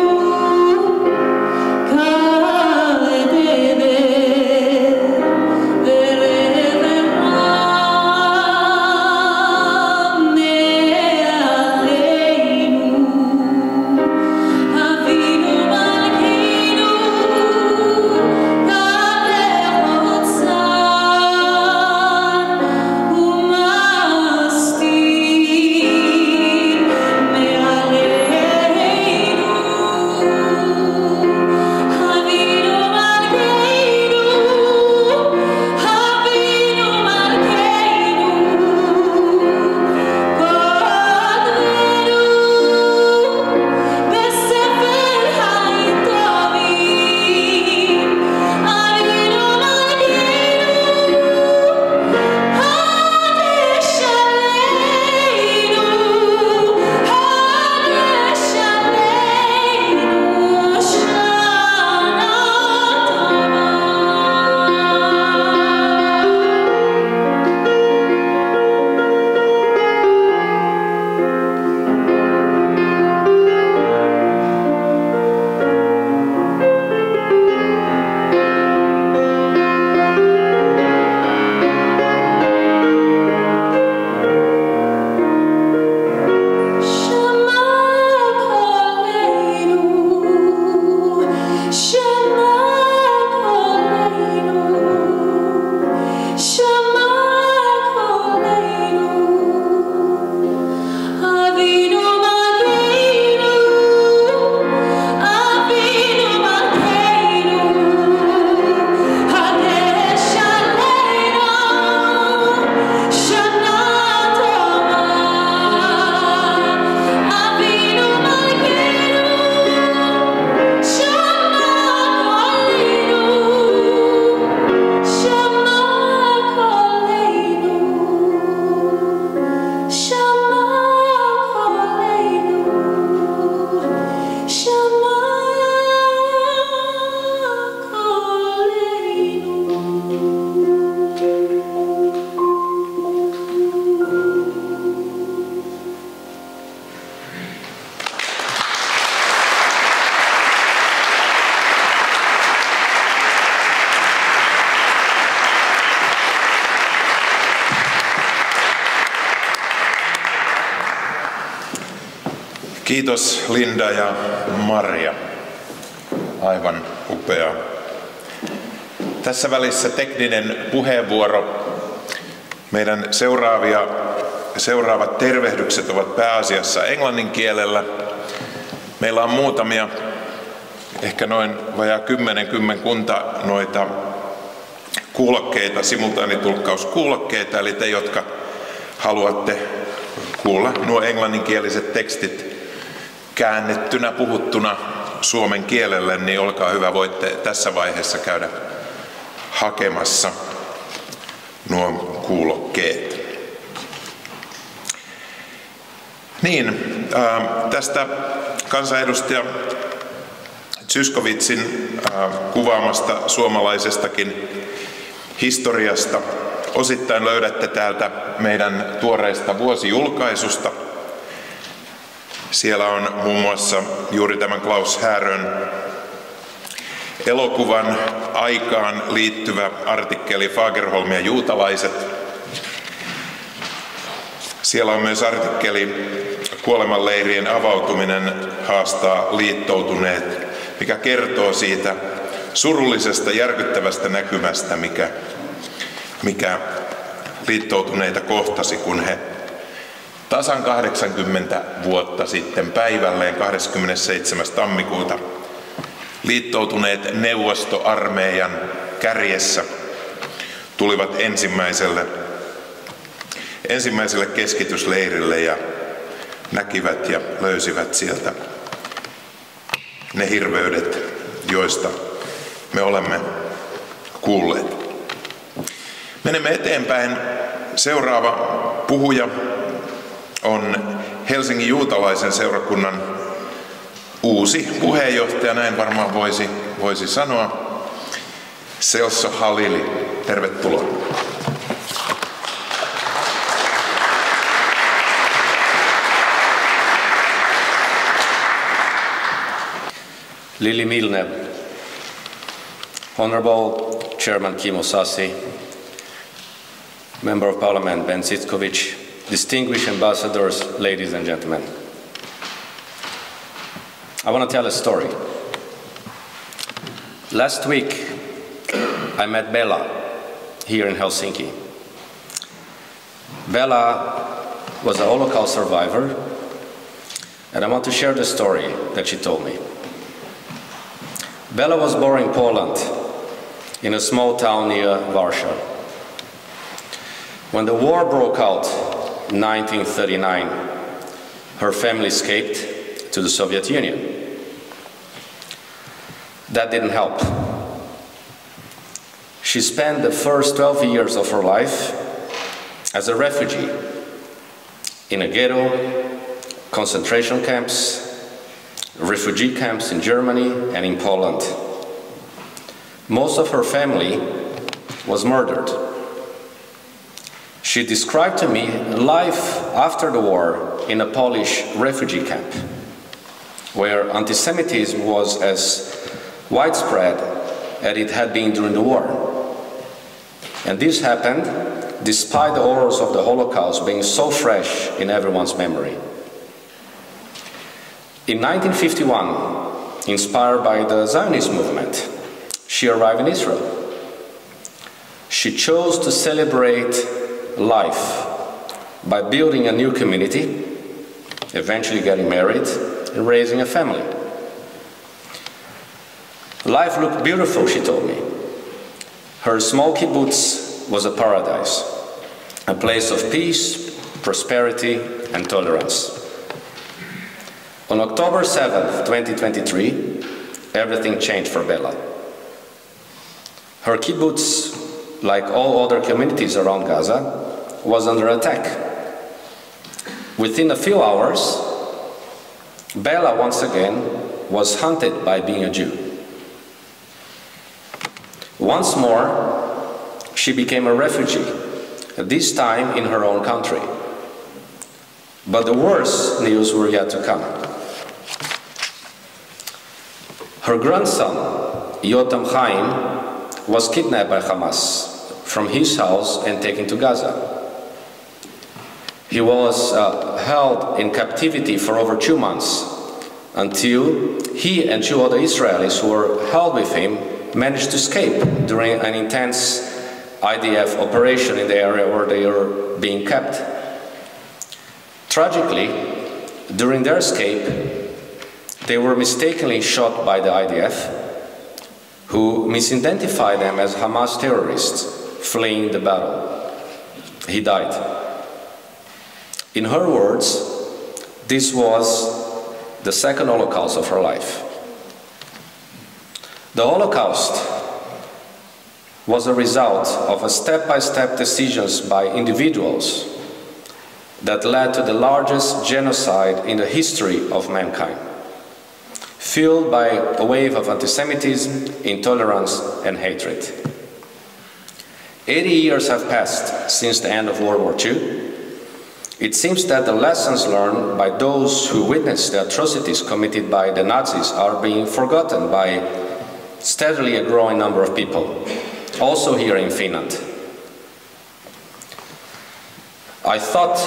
Speaker 1: Kiitos Linda ja Maria. Aivan upeaa. Tässä välissä tekninen puheenvuoro. Meidän seuraavat tervehdykset ovat pääasiassa englannin kielellä. Meillä on muutamia, ehkä noin vajaa kymmenkunta noita kuulokkeita, simultaanitulkkauskuulokkeita, eli te, jotka haluatte kuulla nuo englanninkieliset tekstit käännettynä, puhuttuna suomen kielelle, niin olkaa hyvä, voitte tässä vaiheessa käydä hakemassa nuo kuulokkeet. Niin, tästä kansanedustaja Zyskowiczin kuvaamasta suomalaisestakin historiasta osittain löydätte täältä meidän tuoreesta vuosijulkaisusta. Siellä on muun muassa juuri tämän Klaus Härön elokuvan aikaan liittyvä artikkeli Fagerholm ja juutalaiset. Siellä on myös artikkeli Kuolemanleirien avautuminen haastaa liittoutuneet, mikä kertoo siitä surullisesta, järkyttävästä näkymästä, mikä liittoutuneita kohtasi, kun he tasan 80 vuotta sitten päivälleen 27. tammikuuta liittoutuneet neuvostoarmeijan kärjessä tulivat ensimmäiselle keskitysleirille ja näkivät ja löysivät sieltä ne hirveydet, joista me olemme kuulleet. Menemme eteenpäin. Seuraava puhuja on Helsingin juutalaisen seurakunnan uusi puheenjohtaja, näin varmaan voisi sanoa, Celso Halili. Tervetuloa.
Speaker 7: Lili Milner, Honorable Chairman Kimmo Sasi, Member of Parliament Ben Zyskowicz, distinguished ambassadors, ladies and gentlemen. I want to tell a story. Last week, I met Bella here in Helsinki. Bella was a Holocaust survivor, and I want to share the story that she told me. Bella was born in Poland, in a small town near Warsaw. When the war broke out in 1939, her family escaped to the Soviet Union. That didn't help. She spent the first 12 years of her life as a refugee in a ghetto, concentration camps, refugee camps in Germany and in Poland. Most of her family was murdered. She described to me life after the war in a Polish refugee camp, where anti-Semitism was as widespread as it had been during the war. And this happened despite the horrors of the Holocaust being so fresh in everyone's memory. In 1951, inspired by the Zionist movement, she arrived in Israel. She chose to celebrate life by building a new community, eventually getting married and raising a family. Life looked beautiful, she told me. Her small kibbutz was a paradise, a place of peace, prosperity, and tolerance. On October 7th, 2023, everything changed for Bella. Her kibbutz, like all other communities around Gaza, was under attack. Within a few hours, Bella once again was hunted by being a Jew. Once more, she became a refugee, this time in her own country. But the worst news were yet to come. Her grandson, Yotam Chaim, was kidnapped by Hamas from his house and taken to Gaza. He was held in captivity for over 2 months until he and 2 other Israelis who were held with him managed to escape during an intense IDF operation in the area where they were being kept. Tragically, during their escape, they were mistakenly shot by the IDF, who misidentified them as Hamas terrorists fleeing the battle. He died. In her words, this was the second Holocaust of her life. The Holocaust was a result of a step-by-step decisions by individuals that led to the largest genocide in the history of mankind, fueled by a wave of anti-Semitism, intolerance, and hatred. 80 years have passed since the end of World War II. It seems that the lessons learned by those who witnessed the atrocities committed by the Nazis are being forgotten by steadily a growing number of people, also here in Finland. I thought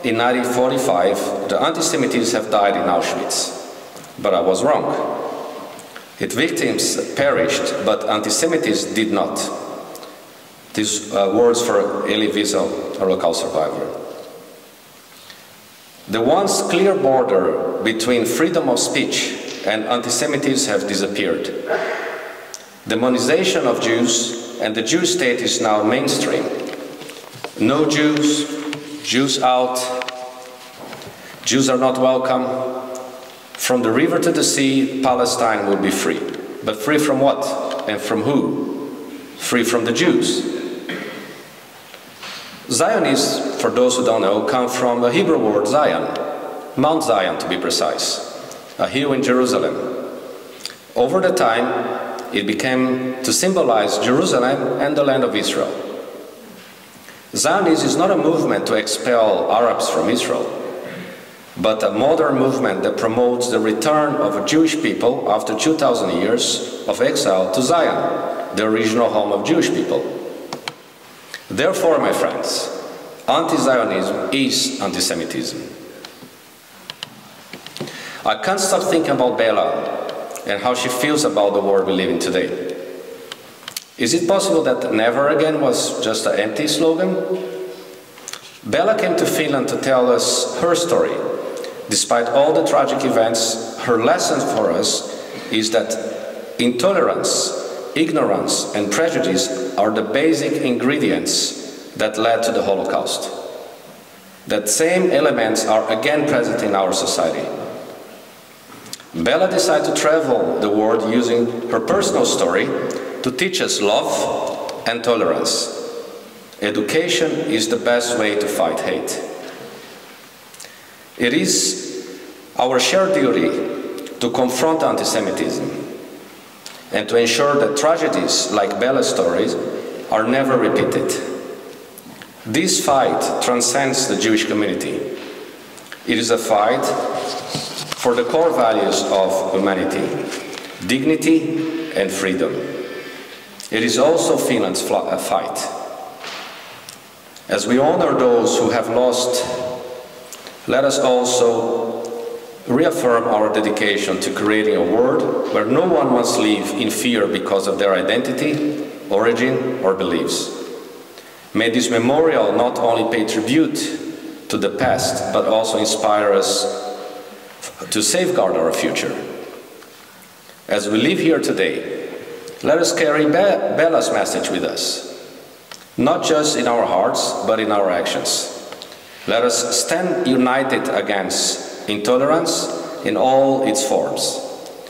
Speaker 7: in 1945 the anti-Semites have died in Auschwitz, but I was wrong. Its victims perished, but anti-Semitism did not. These words for Elie Wiesel, a Holocaust survivor. The once clear border between freedom of speech and anti-Semitism have disappeared. Demonization of Jews and the Jewish state is now mainstream. No Jews, Jews out, Jews are not welcome. From the river to the sea, Palestine will be free. But free from what? And from who? Free from the Jews. Zionists, for those who don't know, come from the Hebrew word Zion, Mount Zion to be precise, a hill in Jerusalem. Over the time, it became to symbolize Jerusalem and the land of Israel. Zionism is not a movement to expel Arabs from Israel, but a modern movement that promotes the return of a Jewish people after 2,000 years of exile to Zion, the original home of Jewish people. Therefore, my friends, anti-Zionism is anti-Semitism. I can't stop thinking about Bella and how she feels about the world we live in today. Is it possible that never again was just an empty slogan? Bella came to Finland to tell us her story. Despite all the tragic events, her lesson for us is that intolerance, ignorance, and prejudice are the basic ingredients that led to the Holocaust. That same elements are again present in our society. Bella decided to travel the world using her personal story to teach us love and tolerance. Education is the best way to fight hate. It is our shared duty to confront anti-Semitism and to ensure that tragedies like Bella's stories are never repeated. This fight transcends the Jewish community. It is a fight for the core values of humanity, dignity and freedom. It is also Finland's fight. As we honor those who have lost, let us also reaffirm our dedication to creating a world where no one must live in fear because of their identity, origin, or beliefs. May this memorial not only pay tribute to the past, but also inspire us to safeguard our future. As we live here today, let us carry Bella's message with us, not just in our hearts, but in our actions. Let us stand united against intolerance in all its forms,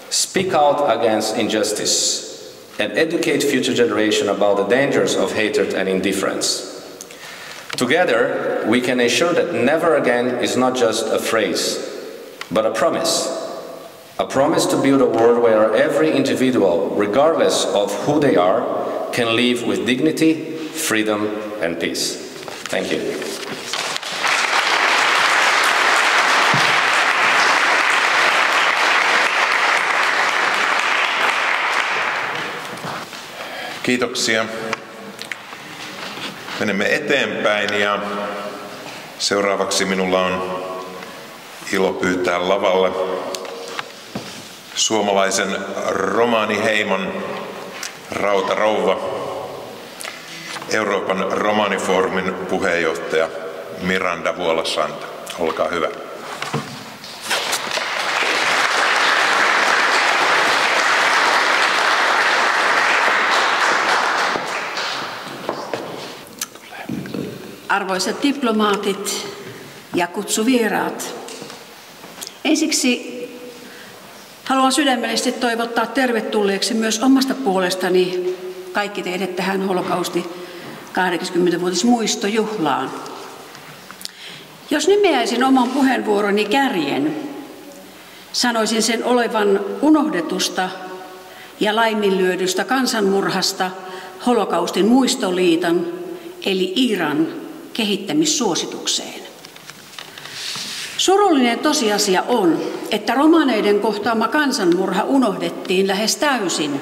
Speaker 7: speak out against injustice, and educate future generations about the dangers of hatred and indifference. Together, we can ensure that never again is not just a phrase, but a promise to build a world where every individual, regardless of who they are, can live with dignity, freedom, and peace. Thank you.
Speaker 1: Kiitoksia. Menemme eteenpäin ja Seuraavaksi minulla on ilo pyytää lavalle suomalaisen romaaniheimon Rautarouva, Euroopan romaanifoorumin puheenjohtaja Miranda Vuolasanta. Olkaa hyvä.
Speaker 8: Arvoisat diplomaatit ja kutsuvieraat, ensiksi haluan sydämellisesti toivottaa tervetulleeksi myös omasta puolestani kaikki teidät tähän holokausti 80-vuotismuistojuhlaan. Jos nimeäisin oman puheenvuoroni kärjen, sanoisin sen olevan unohdetusta ja laiminlyödystä kansanmurhasta holokaustin muistoliiton eli IRAn kehittämissuositukseen. Surullinen tosiasia on, että romaneiden kohtaama kansanmurha unohdettiin lähes täysin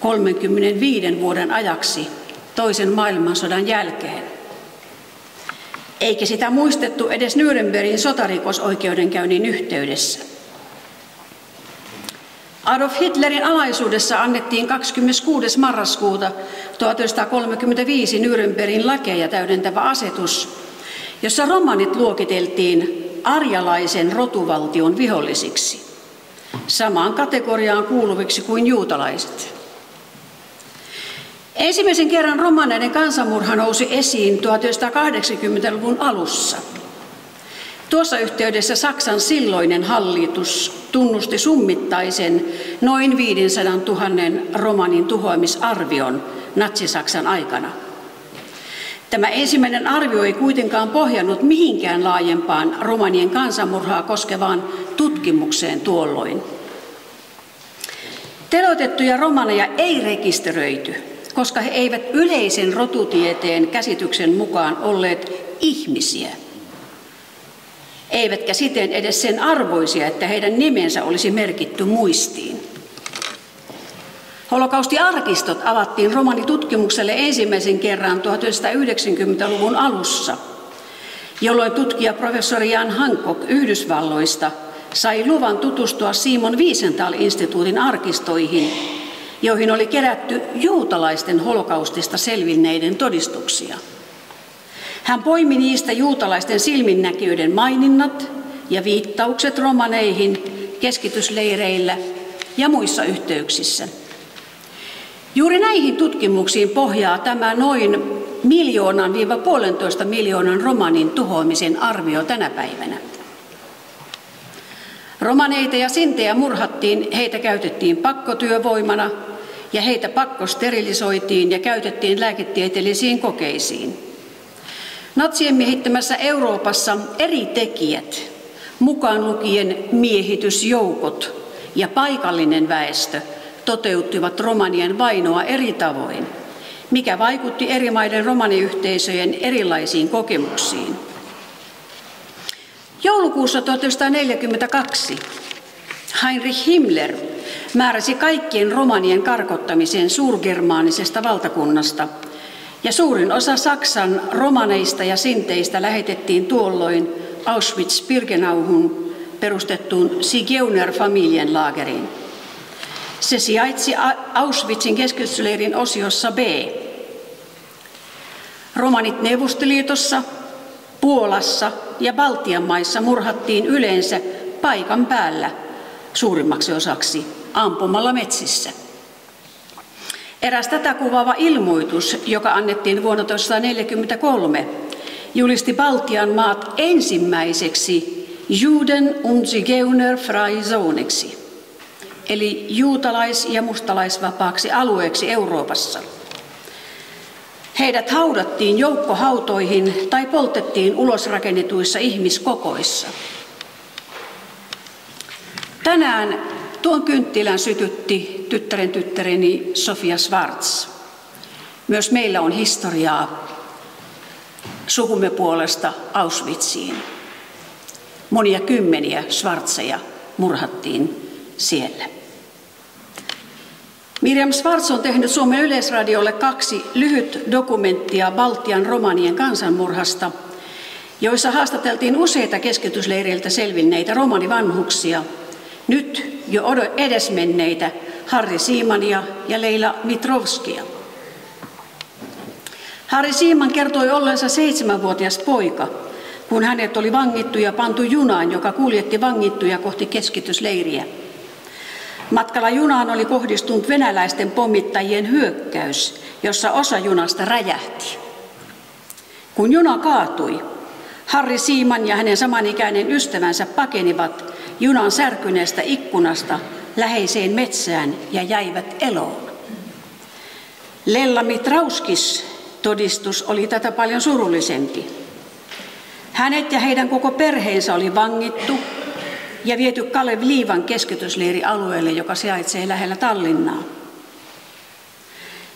Speaker 8: 35 vuoden ajaksi toisen maailmansodan jälkeen. Eikä sitä muistettu edes Nürnbergin sotarikosoikeudenkäynnin yhteydessä. Adolf Hitlerin alaisuudessa annettiin 26. marraskuuta 1935 Nürnbergin lakeja täydentävä asetus, jossa romanit luokiteltiin arjalaisen rotuvaltion vihollisiksi, samaan kategoriaan kuuluviksi kuin juutalaiset. Ensimmäisen kerran romaneiden kansanmurha nousi esiin 1980-luvun alussa. Tuossa yhteydessä Saksan silloinen hallitus tunnusti summittaisen noin 500 000 romanin tuhoamisarvion Natsi-Saksan aikana. Tämä ensimmäinen arvio ei kuitenkaan pohjannut mihinkään laajempaan romanien kansanmurhaa koskevaan tutkimukseen tuolloin. Teloitettuja romaneja ei rekisteröity, koska he eivät yleisen rotutieteen käsityksen mukaan olleet ihmisiä, eivätkä siten edes sen arvoisia, että heidän nimensä olisi merkitty muistiin. Holokaustiarkistot avattiin romanitutkimukselle ensimmäisen kerran 1990-luvun alussa, jolloin tutkija professori Jan Hancock Yhdysvalloista sai luvan tutustua Simon Wiesenthal-instituutin arkistoihin, joihin oli kerätty juutalaisten holokaustista selvinneiden todistuksia. Hän poimi niistä juutalaisten silminnäkijöiden maininnat ja viittaukset romaneihin keskitysleireillä ja muissa yhteyksissä. Juuri näihin tutkimuksiin pohjaa tämä noin 1–1,5 miljoonan romanin tuhoamisen arvio tänä päivänä. Romaneita ja sintejä murhattiin, heitä käytettiin pakkotyövoimana ja heitä pakkosterilisoitiin ja käytettiin lääketieteellisiin kokeisiin. Natsien miehittämässä Euroopassa eri tekijät, mukaan lukien miehitysjoukot ja paikallinen väestö, toteuttivat romanien vainoa eri tavoin, mikä vaikutti eri maiden romaniyhteisöjen erilaisiin kokemuksiin. Joulukuussa 1942 Heinrich Himmler määräsi kaikkien romanien karkottamisen suurgermaanisesta valtakunnasta, ja suurin osa Saksan romaneista ja sinteistä lähetettiin tuolloin Auschwitz-Birkenauhun perustettuun Zigeuner-familienlaageriin. Se sijaitsi Auschwitzin keskitysleirin osiossa B. Romanit Neuvostoliitossa, Puolassa ja Baltian maissa murhattiin yleensä paikan päällä suurimmaksi osaksi ampumalla metsissä. Eräs tätä kuvaava ilmoitus, joka annettiin vuonna 1943, julisti Baltian maat ensimmäiseksi Juden- und Zigeuner-freie Zoneksi, eli juutalais- ja mustalaisvapaaksi alueeksi Euroopassa. Heidät haudattiin joukkohautoihin tai poltettiin ulosrakennetuissa ihmiskokoissa. Tänään tuon kynttilän sytytti tyttäreni Sofia Schwarz. Myös meillä on historiaa sukumme puolesta Auschwitziin. Monia kymmeniä Schwarzeja murhattiin siellä. Miriam Schwarz on tehnyt Suomen Yleisradiolle 2 lyhyt dokumenttia Baltian romanien kansanmurhasta joissa haastateltiin useita keskitysleireiltä selvinneitä romanivanhuksia, nyt jo edesmenneitä Harri Siimania ja Leila Mitrovskia. Harri Siiman kertoi olleensa 7-vuotias poika, kun hänet oli vangittu ja pantu junaan, joka kuljetti vangittuja kohti keskitysleiriä. Matkalla junaan oli kohdistunut venäläisten pommittajien hyökkäys, jossa osa junasta räjähti. Kun juna kaatui, Harri Siiman ja hänen samanikäinen ystävänsä pakenivat junan särkyneestä ikkunasta läheiseen metsään ja jäivät eloon. Leila Mitrauskis todistus oli tätä paljon surullisempi. Hänet ja heidän koko perheensä oli vangittu ja viety Kalev Liivan keskitysleirialueelle, joka sijaitsee lähellä Tallinnaa.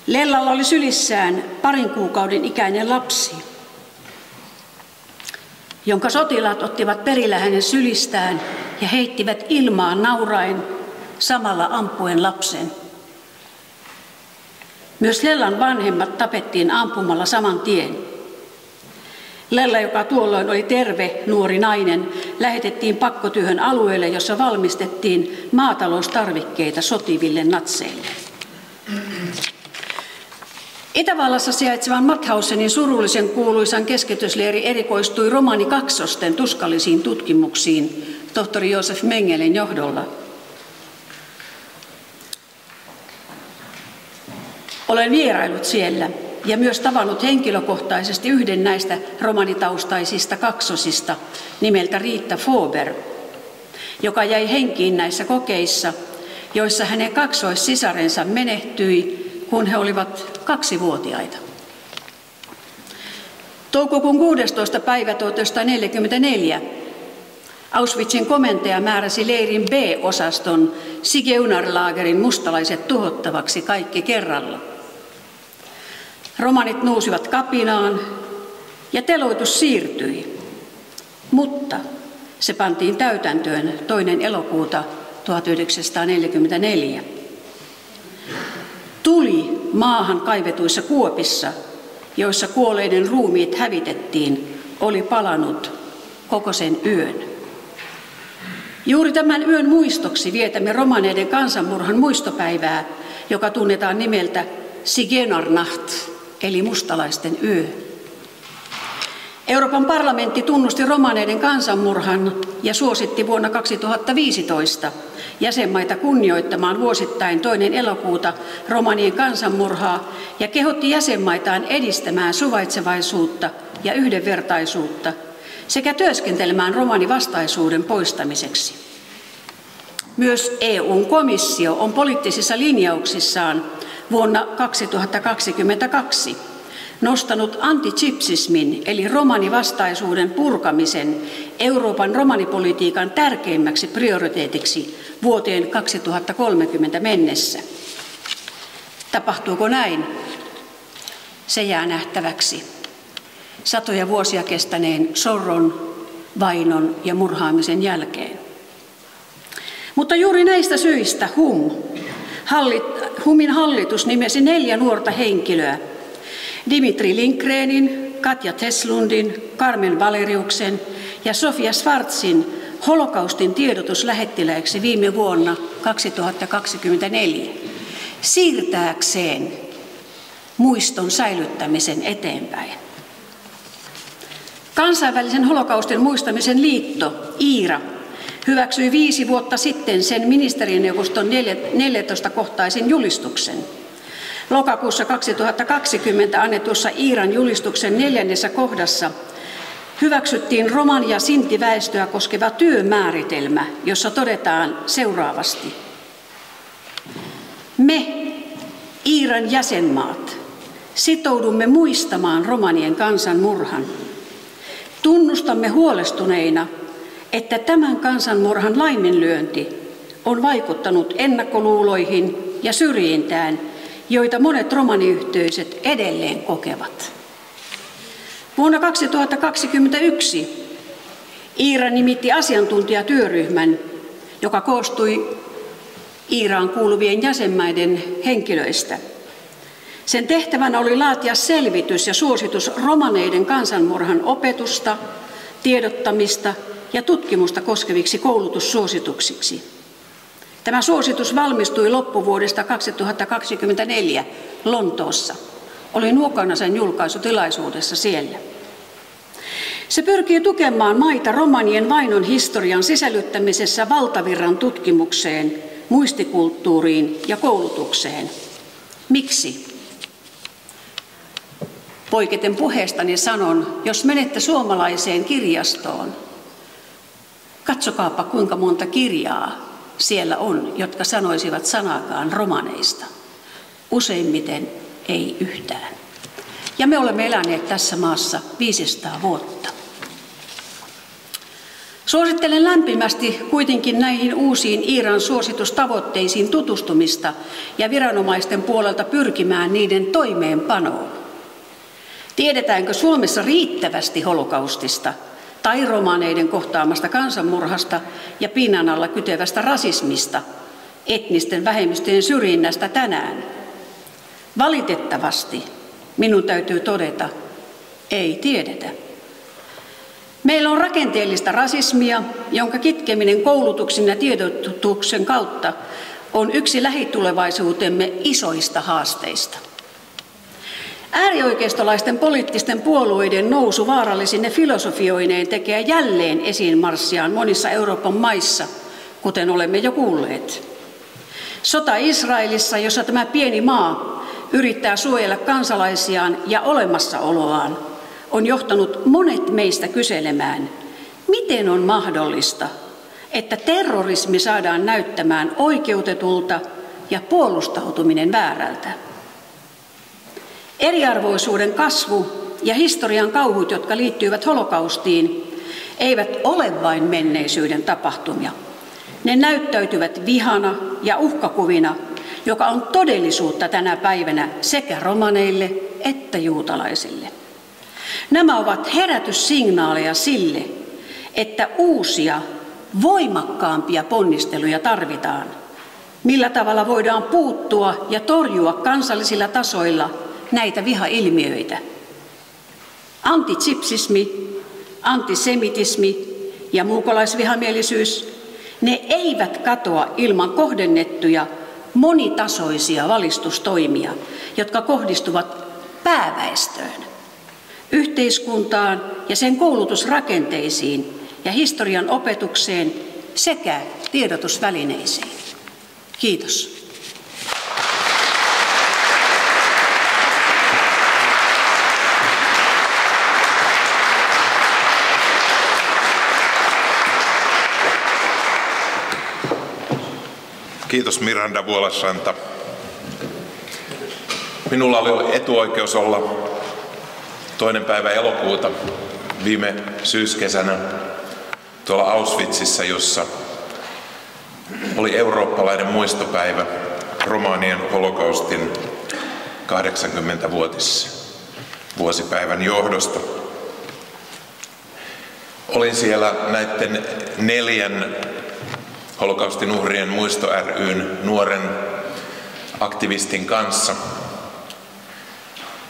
Speaker 8: Leilalla oli sylissään 2 kuukauden ikäinen lapsi, jonka sotilaat ottivat perillä hänen sylistään ja heittivät ilmaan nauraen, samalla ampuen lapsen. Myös Leilan vanhemmat tapettiin ampumalla saman tien. Leila, joka tuolloin oli terve nuori nainen, lähetettiin pakkotyöhön alueelle, jossa valmistettiin maataloustarvikkeita sotiville natseille. Itävallassa sijaitsevan Mauthausenin surullisen kuuluisan keskitysleiri erikoistui romanikaksosten tuskallisiin tutkimuksiin tohtori Josef Mengelin johdolla. Olen vierailut siellä ja myös tavannut henkilökohtaisesti yhden näistä romanitaustaisista kaksosista nimeltä Riitta Fober, joka jäi henkiin näissä kokeissa, joissa hänen kaksoissisarensa menehtyi, kun he olivat 2-vuotiaita. Toukokuun 16. päivä 1944 Auschwitzin komentaja määräsi leirin B-osaston Sigeunarlagerin mustalaiset tuhottavaksi kaikki kerralla. Romanit nousivat kapinaan ja teloitus siirtyi, mutta se pantiin täytäntöön 2. elokuuta 1944. Tuli maahan kaivetuissa kuopissa, joissa kuolleiden ruumiit hävitettiin, oli palanut koko sen yön. Juuri tämän yön muistoksi vietämme romaneiden kansanmurhan muistopäivää, joka tunnetaan nimeltä Sigeenarnacht, eli mustalaisten yö. Euroopan parlamentti tunnusti romaneiden kansanmurhan ja suositti vuonna 2015 jäsenmaita kunnioittamaan vuosittain 2. elokuuta romanien kansanmurhaa ja kehotti jäsenmaitaan edistämään suvaitsevaisuutta ja yhdenvertaisuutta sekä työskentelemään romanivastaisuuden poistamiseksi. Myös EU-komissio on poliittisissa linjauksissaan vuonna 2022 nostanut antigypsismin eli romanivastaisuuden purkamisen Euroopan romanipolitiikan tärkeimmäksi prioriteetiksi vuoteen 2030 mennessä. Tapahtuuko näin? Se jää nähtäväksi. Satoja vuosia kestäneen sorron, vainon ja murhaamisen jälkeen. Mutta juuri näistä syistä HUMin hallitus nimesi 4 nuorta henkilöä, Dimitri Lindgrenin, Katja Teslundin, Carmen Valeriuksen ja Sofia Schwarzin holokaustin tiedotuslähettiläiksi viime vuonna 2024 siirtääkseen muiston säilyttämisen eteenpäin. Kansainvälisen holokaustin muistamisen liitto, IIRA, hyväksyi 5 vuotta sitten sen ministerineuvoston 14-kohtaisen julistuksen. Lokakuussa 2020 annetussa IIRAn julistuksen 4. kohdassa hyväksyttiin romani- ja sintiväestöä koskeva työmääritelmä, jossa todetaan seuraavasti. Me, IIRAn jäsenmaat, sitoudumme muistamaan romanien kansanmurhan. Tunnustamme huolestuneina, että tämän kansanmurhan laiminlyönti on vaikuttanut ennakkoluuloihin ja syrjintään, joita monet romaniyhteisöt edelleen kokevat. Vuonna 2021 IIRA nimitti asiantuntijatyöryhmän, joka koostui IIRAan kuuluvien jäsenmaiden henkilöistä. Sen tehtävänä oli laatia selvitys ja suositus romaneiden kansanmurhan opetusta, tiedottamista ja tutkimusta koskeviksi koulutussuosituksiksi. Tämä suositus valmistui loppuvuodesta 2024 Lontoossa. Olin mukana sen julkaisutilaisuudessa siellä. Se pyrkii tukemaan maita romanien vainon historian sisällyttämisessä valtavirran tutkimukseen, muistikulttuuriin ja koulutukseen. Miksi? Poiketen puheestani sanon, jos menette suomalaiseen kirjastoon, katsokaapa kuinka monta kirjaa siellä on, jotka sanoisivat sanakaan romaneista. Useimmiten ei yhtään. Ja me olemme eläneet tässä maassa 500 vuotta. Suosittelen lämpimästi kuitenkin näihin uusiin IHRAn suositustavoitteisiin tutustumista ja viranomaisten puolelta pyrkimään niiden toimeenpanoon. Tiedetäänkö Suomessa riittävästi holokaustista tai romaneiden kohtaamasta kansanmurhasta ja pinnan alla kytevästä rasismista, etnisten vähemmistöjen syrjinnästä tänään? Valitettavasti minun täytyy todeta, ei tiedetä. Meillä on rakenteellista rasismia, jonka kitkeminen koulutuksen ja tiedotuksen kautta on yksi lähitulevaisuutemme isoista haasteista. Äärioikeistolaisten poliittisten puolueiden nousu vaarallisine filosofioineen tekee jälleen esiinmarssiaan monissa Euroopan maissa, kuten olemme jo kuulleet. Sota Israelissa, jossa tämä pieni maa yrittää suojella kansalaisiaan ja olemassaoloaan, on johtanut monet meistä kyselemään, miten on mahdollista, että terrorismi saadaan näyttämään oikeutetulta ja puolustautuminen väärältä. Eriarvoisuuden kasvu ja historian kauhut, jotka liittyvät holokaustiin, eivät ole vain menneisyyden tapahtumia. Ne näyttäytyvät vihana ja uhkakuvina, joka on todellisuutta tänä päivänä sekä romaneille että juutalaisille. Nämä ovat herätyssignaaleja sille, että uusia, voimakkaampia ponnisteluja tarvitaan. Millä tavalla voidaan puuttua ja torjua kansallisilla tasoilla näitä vihailmiöitä? Antitsipsismi, antisemitismi ja muukalaisvihamielisyys, ne eivät katoa ilman kohdennettuja monitasoisia valistustoimia, jotka kohdistuvat pääväestöön, yhteiskuntaan ja sen koulutusrakenteisiin ja historian opetukseen sekä tiedotusvälineisiin. Kiitos.
Speaker 1: Kiitos Miranda Vuolasranta. Minulla oli etuoikeus olla 2. päivä elokuuta viime syyskesänä tuolla Auschwitzissa, jossa oli eurooppalainen muistopäivä romaanien holokaustin 80-vuotisvuosipäivän johdosta. Olin siellä näiden 4 holokaustin uhrien muisto ry:n nuoren aktivistin kanssa.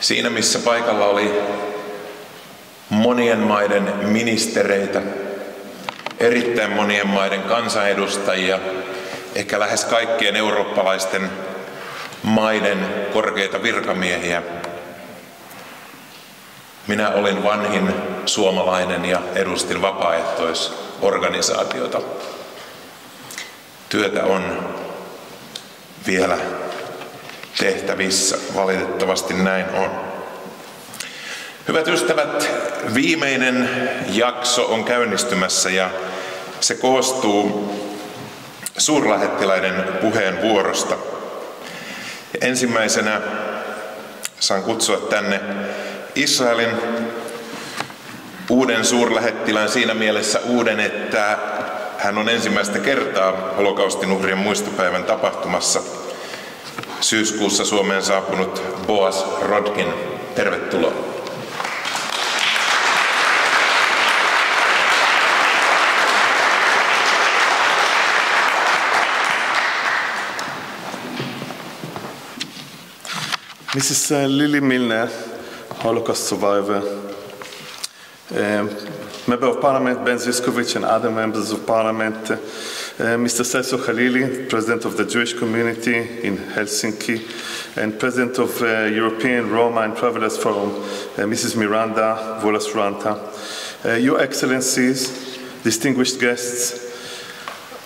Speaker 1: Siinä missä paikalla oli monien maiden ministereitä, erittäin monien maiden kansanedustajia, ehkä lähes kaikkien eurooppalaisten maiden korkeita virkamiehiä. Minä olin vanhin suomalainen ja edustin vapaaehtoisorganisaatiota. Työtä on vielä tehtävissä, valitettavasti näin on. Hyvät ystävät, viimeinen jakso on käynnistymässä ja se koostuu suurlähettiläiden puheenvuorosta. Ensimmäisenä saan kutsua tänne Israelin uuden suurlähettilään siinä mielessä uuden, että hän on ensimmäistä kertaa holokaustin uhrien muistopäivän tapahtumassa. Syyskuussa Suomeen saapunut Boaz Rodkin. Tervetuloa.
Speaker 9: Mrs. Lily Milner, Holocaust survivor. Member of Parliament Ben Zyskovich and other members of Parliament, Mr. Celso Khalili, President of the Jewish Community in Helsinki, and President of European Roma and Travelers Forum, Mrs. Miranda Volas-Ranta, Your Excellencies, distinguished guests,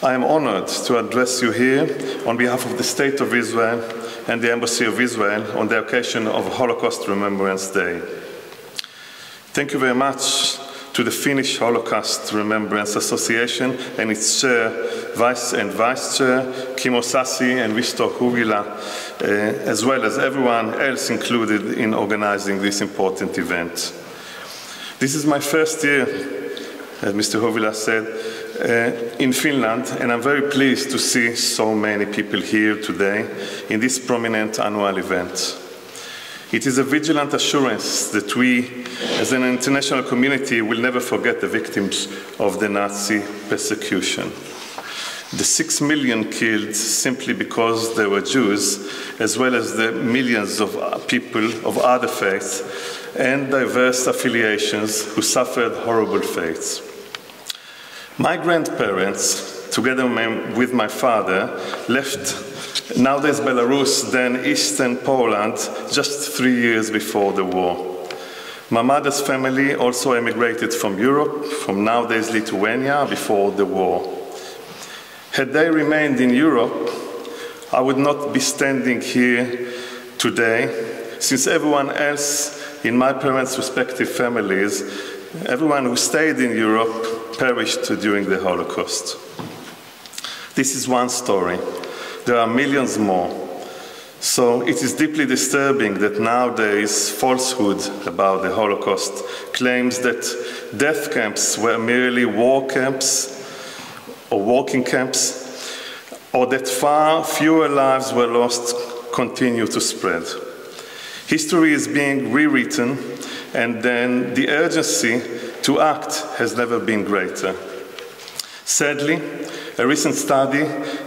Speaker 9: I am honored to address you here on behalf of the State of Israel and the Embassy of Israel on the occasion of Holocaust Remembrance Day. Thank you very much to the Finnish Holocaust Remembrance Association and its chair, Vice Chair, Kimmo Sasi and Risto Huvila, as well as everyone else included in organizing this important event. This is my first year, as Mr. Huvila said, in Finland, and I'm very pleased to see so many people here today in this prominent annual event. It is a vigilant assurance that we, as an international community, will never forget the victims of the Nazi persecution. The 6 million killed simply because they were Jews, as well as the millions of people of other faiths and diverse affiliations who suffered horrible fates. My grandparents, together with my father, left nowadays Belarus, then Eastern Poland, just 3 years before the war. My mother's family also emigrated from Europe, from nowadays Lithuania, before the war. Had they remained in Europe, I would not be standing here today, since everyone else in my parents' respective families, everyone who stayed in Europe, perished during the Holocaust. This is one story. There are millions more. So it is deeply disturbing that nowadays falsehood about the Holocaust claims that death camps were merely war camps or walking camps, or that far fewer lives were lost continue to spread. History is being rewritten, and then the urgency to act has never been greater. Sadly, a recent study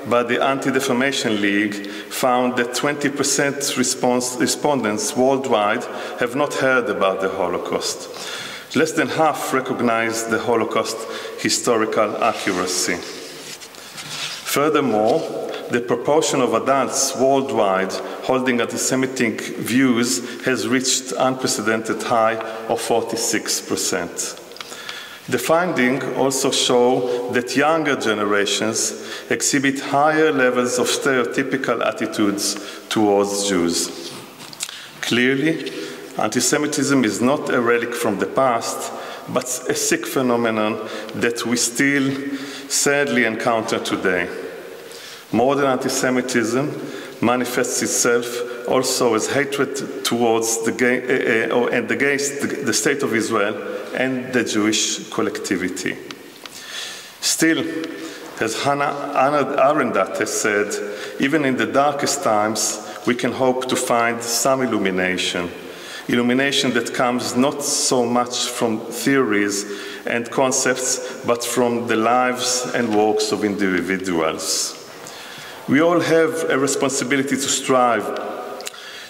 Speaker 9: by the Anti-Defamation League found that 20% respondents worldwide have not heard about the Holocaust. Less than half recognize the Holocaust historical accuracy. Furthermore, the proportion of adults worldwide holding anti-Semitic views has reached unprecedented high of 46%. The findings also show that younger generations exhibit higher levels of stereotypical attitudes towards Jews. Clearly, anti-Semitism is not a relic from the past, but a sick phenomenon that we still sadly encounter today. Modern anti-Semitism manifests itself also as hatred towards and against the State of Israel and the Jewish collectivity. Still, as Hannah Arendt has said, even in the darkest times, we can hope to find some illumination that comes not so much from theories and concepts, but from the lives and works of individuals. We all have a responsibility to strive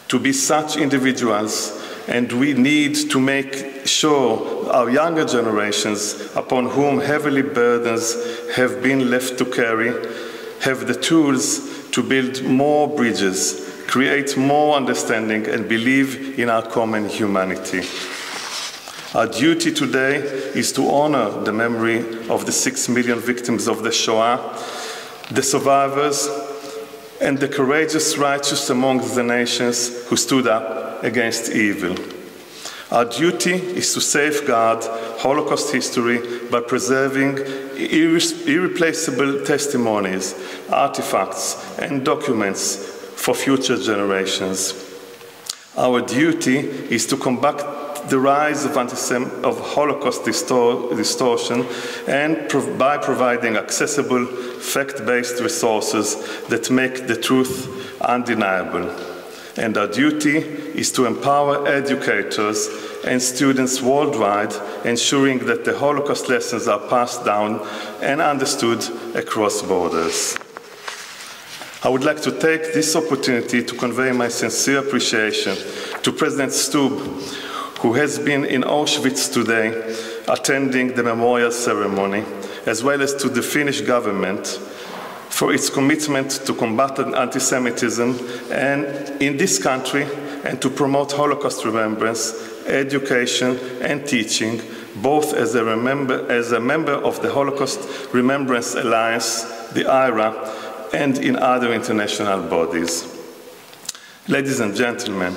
Speaker 9: to be such individuals, and we need to make sure our younger generations, upon whom heavily burdens have been left to carry, have the tools to build more bridges, create more understanding, and believe in our common humanity. Our duty today is to honor the memory of the 6 million victims of the Shoah, the survivors, and the courageous righteous among the nations who stood up against evil. Our duty is to safeguard Holocaust history by preserving irreplaceable testimonies, artifacts, and documents for future generations. Our duty is to combat the rise of Holocaust distortion and by providing accessible, fact-based resources that make the truth undeniable. And our duty is to empower educators and students worldwide, ensuring that the Holocaust lessons are passed down and understood across borders. I would like to take this opportunity to convey my sincere appreciation to President Stubb, who has been in Auschwitz today, attending the memorial ceremony, as well as to the Finnish government for its commitment to combat anti-Semitism and in this country and to promote Holocaust remembrance, education and teaching, both as a member of the Holocaust Remembrance Alliance, the IRA, and in other international bodies. Ladies and gentlemen,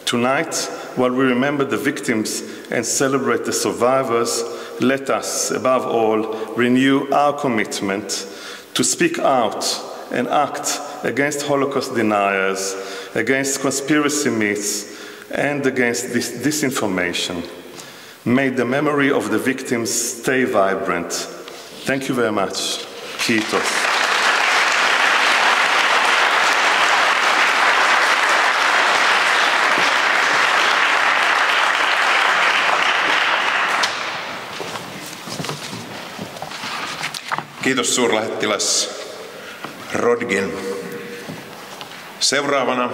Speaker 9: tonight, while we remember the victims and celebrate the survivors, let us, above all, renew our commitment to speak out and act against Holocaust deniers, against conspiracy myths, and against disinformation. May the memory of the victims stay vibrant. Thank you very much. Kiitos.
Speaker 1: Kiitos suurlähettiläs Rodgin. Seuraavana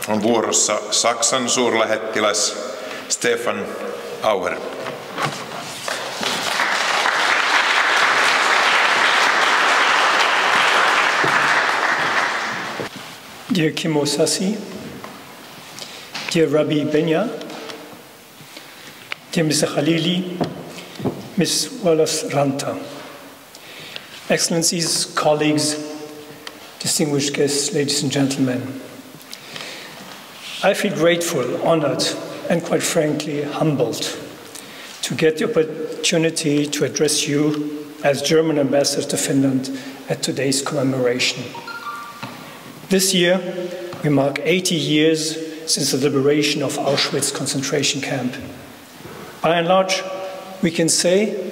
Speaker 1: on vuorossa Saksan suurlähettiläs Stefan Auer.
Speaker 10: Dear Kimmo Sassi, dear Rabbi Benya, dear Mr. Khalili, Ms. Wallace Ranta, Excellencies, colleagues, distinguished guests, ladies and gentlemen, I feel grateful, honored, and quite frankly, humbled to get the opportunity to address you as German ambassador to Finland at today's commemoration. This year, we mark 80 years since the liberation of Auschwitz concentration camp. By and large, we can say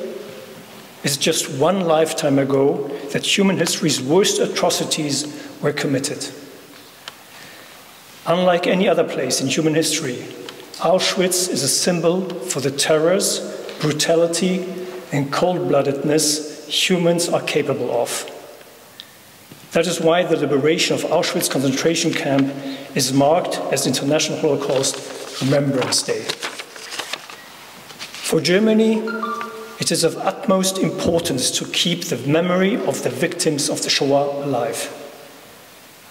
Speaker 10: it's just one lifetime ago that human history's worst atrocities were committed. Unlike any other place in human history, Auschwitz is a symbol for the terrors, brutality, and cold-bloodedness humans are capable of. That is why the liberation of Auschwitz concentration camp is marked as International Holocaust Remembrance Day. For Germany, it is of utmost importance to keep the memory of the victims of the Shoah alive.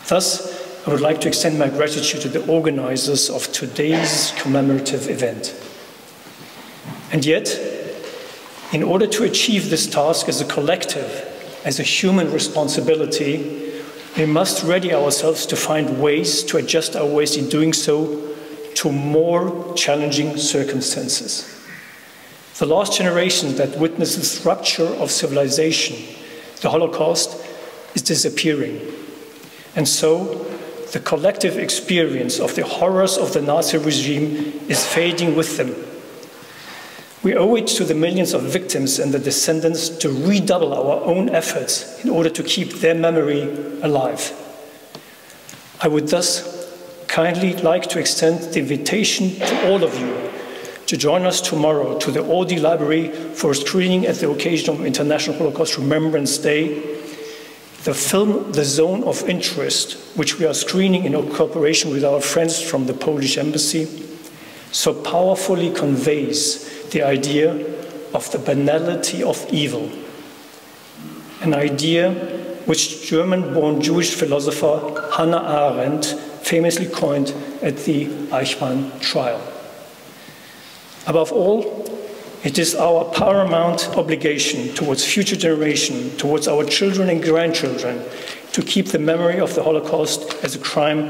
Speaker 10: Thus, I would like to extend my gratitude to the organizers of today's commemorative event. And yet, in order to achieve this task as a collective, as a human responsibility, we must ready ourselves to find ways to adjust our ways in doing so to more challenging circumstances. The last generation that witnesses the rupture of civilization, the Holocaust, is disappearing. And so, the collective experience of the horrors of the Nazi regime is fading with them. We owe it to the millions of victims and their descendants to redouble our own efforts in order to keep their memory alive. I would thus kindly like to extend the invitation to all of you to join us tomorrow to the Audi Library for a screening at the occasion of International Holocaust Remembrance Day. The film The Zone of Interest, which we are screening in cooperation with our friends from the Polish Embassy, so powerfully conveys the idea of the banality of evil, an idea which German-born Jewish philosopher Hannah Arendt famously coined at the Eichmann trial. Above all, it is our paramount obligation towards future generations, towards our children and grandchildren, to keep the memory of the Holocaust as a crime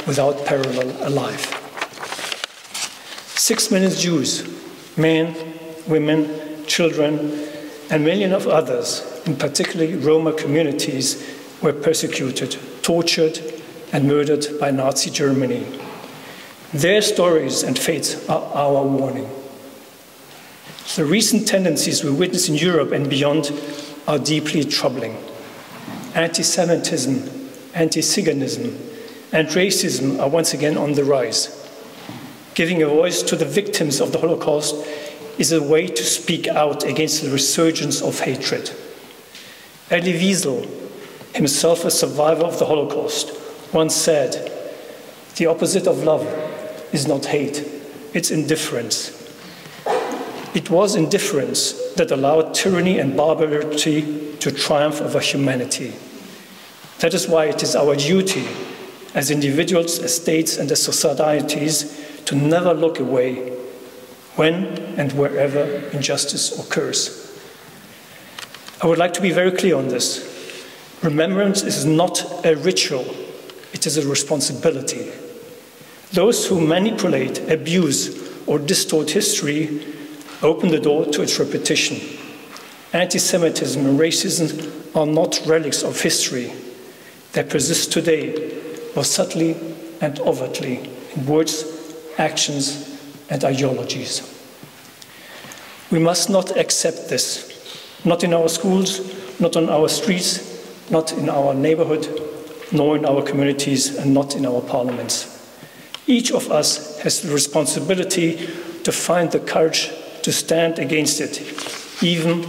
Speaker 10: without parallel alive. 6 million Jews, men, women, children, and millions of others, in particularly Roma communities, were persecuted, tortured, and murdered by Nazi Germany. Their stories and fates are our warning. The recent tendencies we witness in Europe and beyond are deeply troubling. Anti-Semitism, anti-Ziganism, and racism are once again on the rise. Giving a voice to the victims of the Holocaust is a way to speak out against the resurgence of hatred. Elie Wiesel, himself a survivor of the Holocaust, once said, "The opposite of love is not hate, it's indifference." It was indifference that allowed tyranny and barbarity to triumph over humanity. That is why it is our duty as individuals, as states, and as societies to never look away when and wherever injustice occurs. I would like to be very clear on this. Remembrance is not a ritual, it is a responsibility. Those who manipulate, abuse, or distort history open the door to its repetition. Anti-Semitism and racism are not relics of history. They persist today, both subtly and overtly, in words, actions, and ideologies. We must not accept this, not in our schools, not on our streets, not in our neighborhood, nor in our communities, and not in our parliaments. Each of us has the responsibility to find the courage to stand against it, even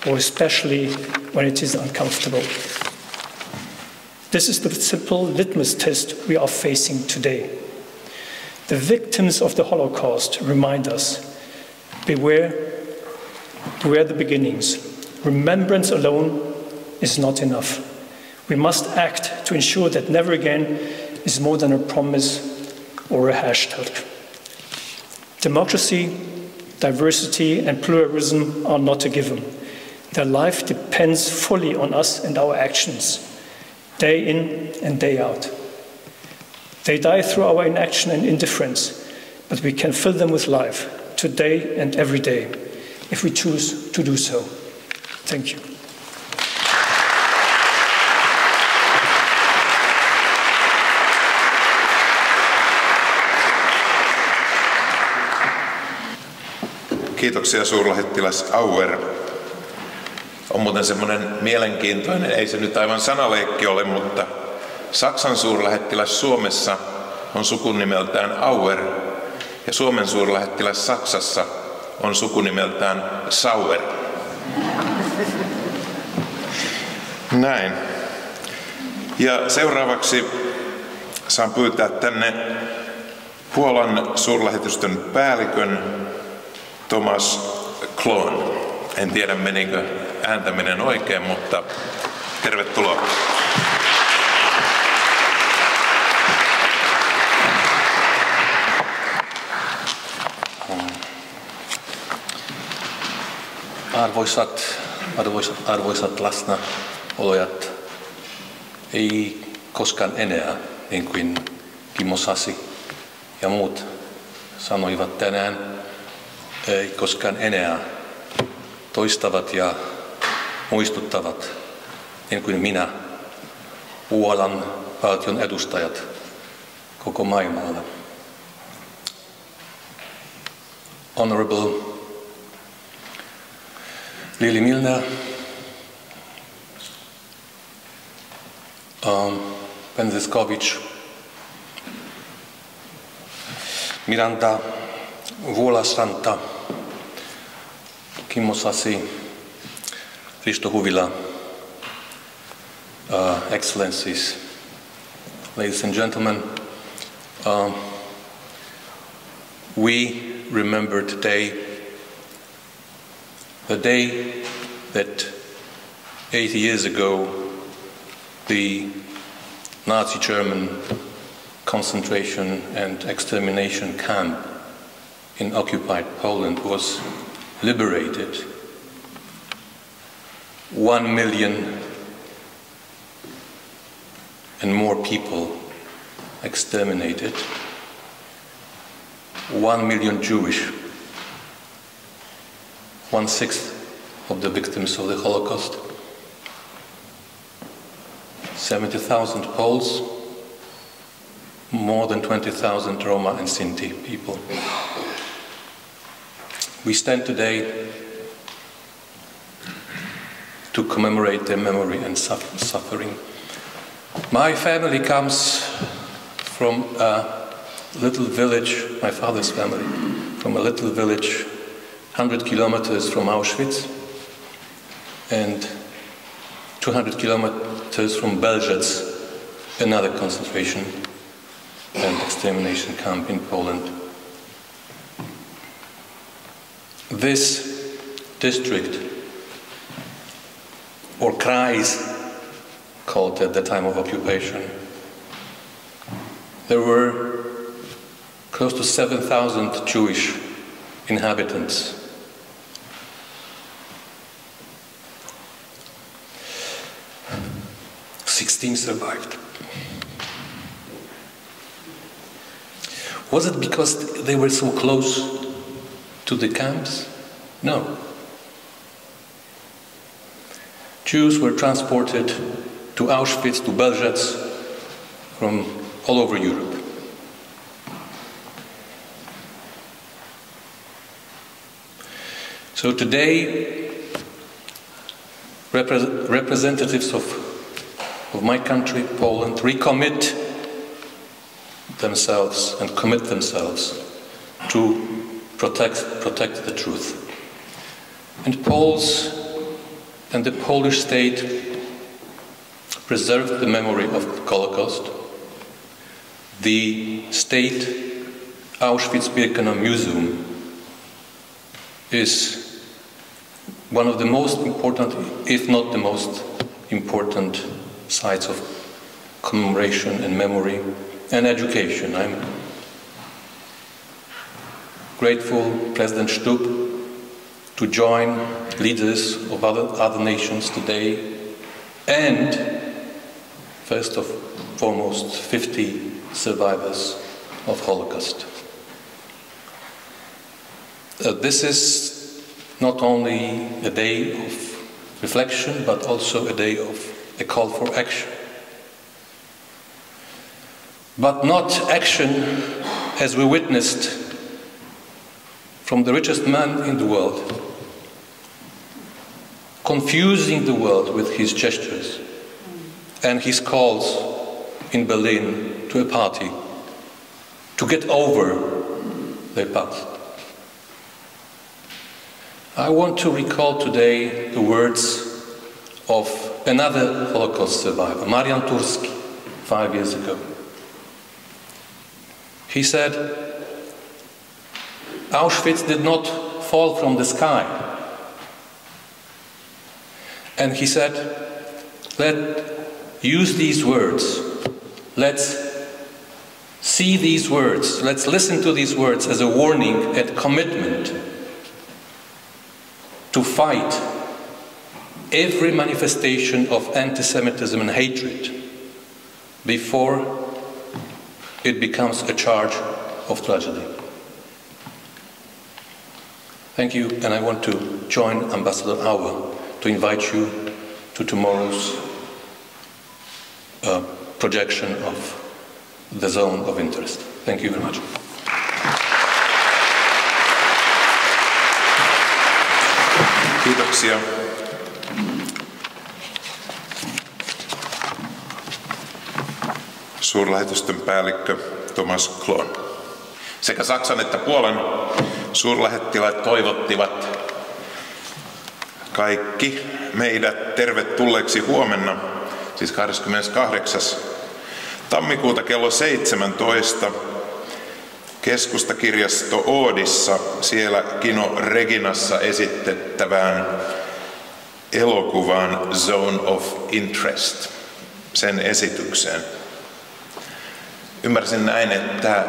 Speaker 10: or especially when it is uncomfortable. This is the simple litmus test we are facing today. The victims of the Holocaust remind us, beware the beginnings. Remembrance alone is not enough. We must act to ensure that never again is more than a promise or a hashtag. Democracy, diversity, and pluralism are not a given. Their life depends fully on us and our actions, day in and day out. They die through our inaction and indifference, but we can fill them with life, today and every day, if we choose to do so. Thank you.
Speaker 1: Kiitoksia suurlähettiläs Auer. On muuten semmoinen mielenkiintoinen, ei se nyt aivan sanaleikki ole, mutta Saksan suurlähettiläs Suomessa on sukunimeltään Auer ja Suomen suurlähettiläs Saksassa on sukunimeltään Sauer. Näin. Ja seuraavaksi saan pyytää tänne Puolan suurlähetystön päällikön Tomasz Klon. En tiedä menikö ääntäminen oikein, mutta tervetuloa.
Speaker 11: Arvoisat läsnäolijat, ei koskaan enää, niin kuin Kimmo Sasi ja muut sanoivat tänään, ei koskaan enää toistavat ja muistuttavat, niin kuin minä, Puolan valtion edustajat koko maailmalla. Honorable Lili Milner, Ben Zyskowicz, Miranda Vuolasranta, Kimmo Sasi, Risto Huvila, Excellencies, ladies and gentlemen, we remember today the day that 80 years ago the Nazi German concentration and extermination camp in occupied Poland was liberated. 1 million and more people exterminated. 1 million Jewish, 1/6 of the victims of the Holocaust. 70,000 Poles, more than 20,000 Roma and Sinti people. We stand today to commemorate their memory and suffering. My family comes from a little village, my father's family, from a little village 100 kilometers from Auschwitz and 200 kilometers from Belzec, another concentration and extermination camp in Poland. this district, or Kreis, called at the time of occupation, there were close to 7,000 Jewish inhabitants. Sixteen survived. Was it because they were so close to the camps? No. Jews were transported to Auschwitz, to Belzec, from all over Europe. So today, representatives of my country, Poland, recommit themselves and commit themselves to protect the truth. And Poles and the Polish state preserved the memory of the Holocaust. The state Auschwitz-Birkenau Museum is one of the most important, if not the most important, sites of commemoration and memory and education. I'm grateful, President Stubb, to join leaders of other nations today, and first of foremost 50 survivors of Holocaust. This is not only a day of reflection, but also a day of a call for action. But not action as we witnessed from the richest man in the world, confusing the world with his gestures and his calls in Berlin to a party to get over their past. I want to recall today the words of another Holocaust survivor, Marian Turski, 5 years ago. He said, Auschwitz did not fall from the sky. And he said, let's use these words. Let's see these words. Let's listen to these words as a warning and commitment to fight every manifestation of anti-Semitism and hatred before it becomes a charge of tragedy. Thank you, and I want to join Ambassador Auer to invite you to tomorrow's projection of the zone of interest. Thank you very much.
Speaker 1: Kiitoksia. Suurlähetystön päällikkö Thomas Klon. Sekä Saksan että Puolan suurlähettiläät toivottivat kaikki meidät tervetulleeksi huomenna, siis 28. tammikuuta kello 17 keskustakirjasto Oodissa, siellä Kino Reginassa esitettävään elokuvaan Zone of Interest, sen esitykseen. Ymmärsin näin, että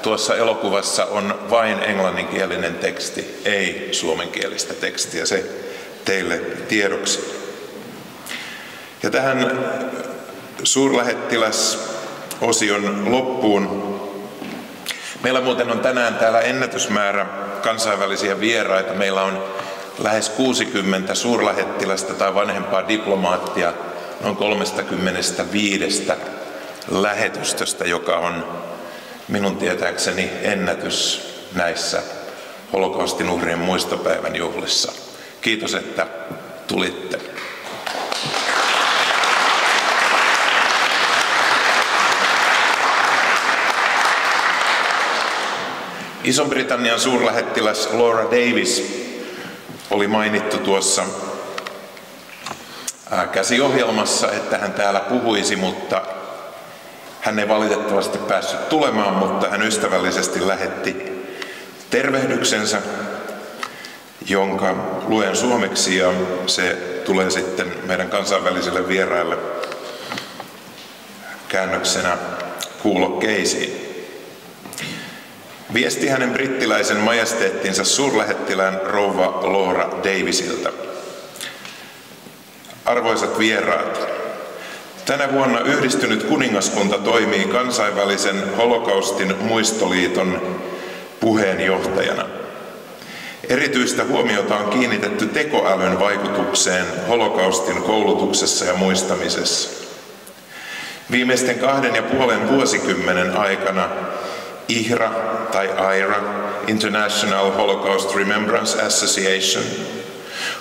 Speaker 1: tuossa elokuvassa on vain englanninkielinen teksti, ei suomenkielistä tekstiä, se teille tiedoksi. Ja tähän suurlähettiläsosion loppuun. Meillä muuten on tänään täällä ennätysmäärä kansainvälisiä vieraita. Meillä on lähes 60 suurlähettilästä tai vanhempaa diplomaattia noin 35 lähetystöstä, joka on minun tietääkseni ennätys näissä holokaustin uhrien muistopäivän juhlissa. Kiitos, että tulitte. Ison-Britannian suurlähettiläs Laura Davis oli mainittu tuossa käsiohjelmassa, että hän täällä puhuisi, mutta hän ei valitettavasti päässyt tulemaan, mutta hän ystävällisesti lähetti tervehdyksensä. jonka luen suomeksi ja se tulee sitten meidän kansainvälisille vieraille käännöksenä kuulokkeisiin. Viesti hänen brittiläisen majesteettinsa suurlähettilään rouva Laura Davisilta. Arvoisat vieraat, tänä vuonna Yhdistynyt kuningaskunta toimii kansainvälisen holokaustin muistoliiton puheenjohtajana. Erityistä huomiota on kiinnitetty tekoälyn vaikutukseen holokaustin koulutuksessa ja muistamisessa. Viimeisten 2,5 vuosikymmenen aikana IHRA tai IRA, International Holocaust Remembrance Association,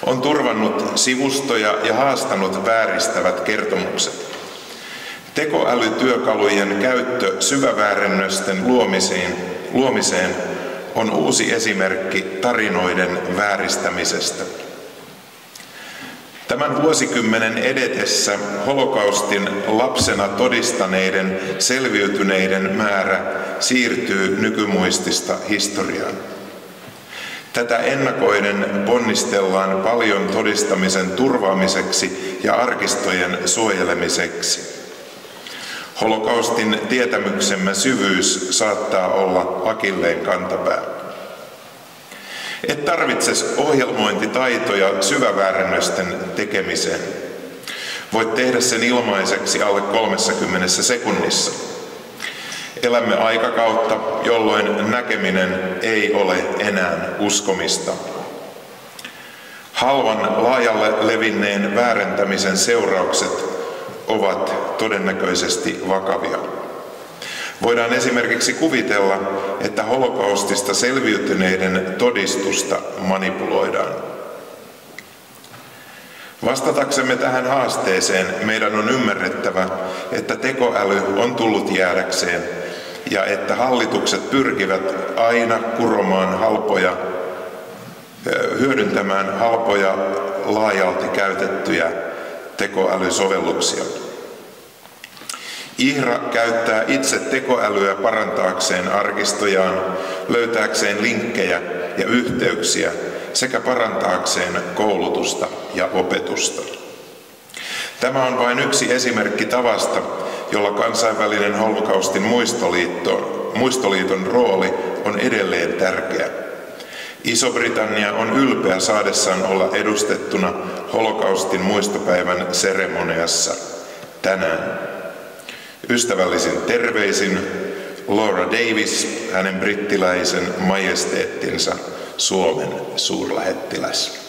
Speaker 1: on turvannut sivustoja ja haastanut vääristävät kertomukset. Tekoälytyökalujen käyttö syväväärennösten luomiseen on uusi esimerkki tarinoiden vääristämisestä. Tämän vuosikymmenen edetessä holokaustin lapsena todistaneiden selviytyneiden määrä siirtyy nykymuistista historiaan. Tätä ennakoiden ponnistellaan paljon todistamisen turvaamiseksi ja arkistojen suojelemiseksi. Holokaustin tietämyksemme syvyys saattaa olla akilleen kantapää. Et tarvitse ohjelmointitaitoja syväväärennösten tekemiseen. Voit tehdä sen ilmaiseksi alle 30 sekunnissa. Elämme aikakautta, jolloin näkeminen ei ole enää uskomista. Halvan laajalle levinneen väärentämisen seuraukset ovat todennäköisesti vakavia. Voidaan esimerkiksi kuvitella, että holokaustista selviytyneiden todistusta manipuloidaan. Vastataksemme tähän haasteeseen meidän on ymmärrettävä, että tekoäly on tullut jäädäkseen ja että hallitukset pyrkivät aina hyödyntämään halpoja laajalti käytettyjä tekoälysovelluksia. IHRA käyttää itse tekoälyä parantaakseen arkistojaan, löytääkseen linkkejä ja yhteyksiä sekä parantaakseen koulutusta ja opetusta. Tämä on vain yksi esimerkki tavasta, jolla kansainvälinen holokaustin muistoliiton rooli on edelleen tärkeä. Iso-Britannia on ylpeä saadessaan olla edustettuna holokaustin muistopäivän seremoniassa tänään. Ystävällisin terveisin Laura Davis, hänen brittiläisen majesteettinsa Suomen suurlähettiläs.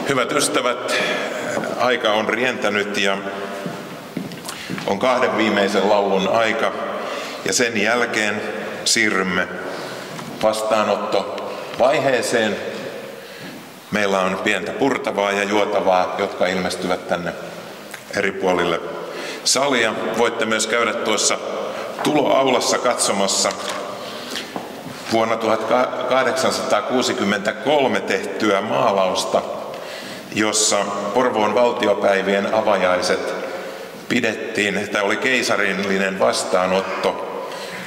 Speaker 1: Hyvät ystävät, aika on rientänyt ja on 2 viimeisen laulun aika ja sen jälkeen siirrymme vastaanottovaiheeseen. Meillä on pientä purtavaa ja juotavaa, jotka ilmestyvät tänne eri puolille salia. Voitte myös käydä tuossa tuloaulassa katsomassa vuonna 1863 tehtyä maalausta, jossa Porvoon valtiopäivien avajaiset pidettiin. Tämä oli keisarillinen vastaanotto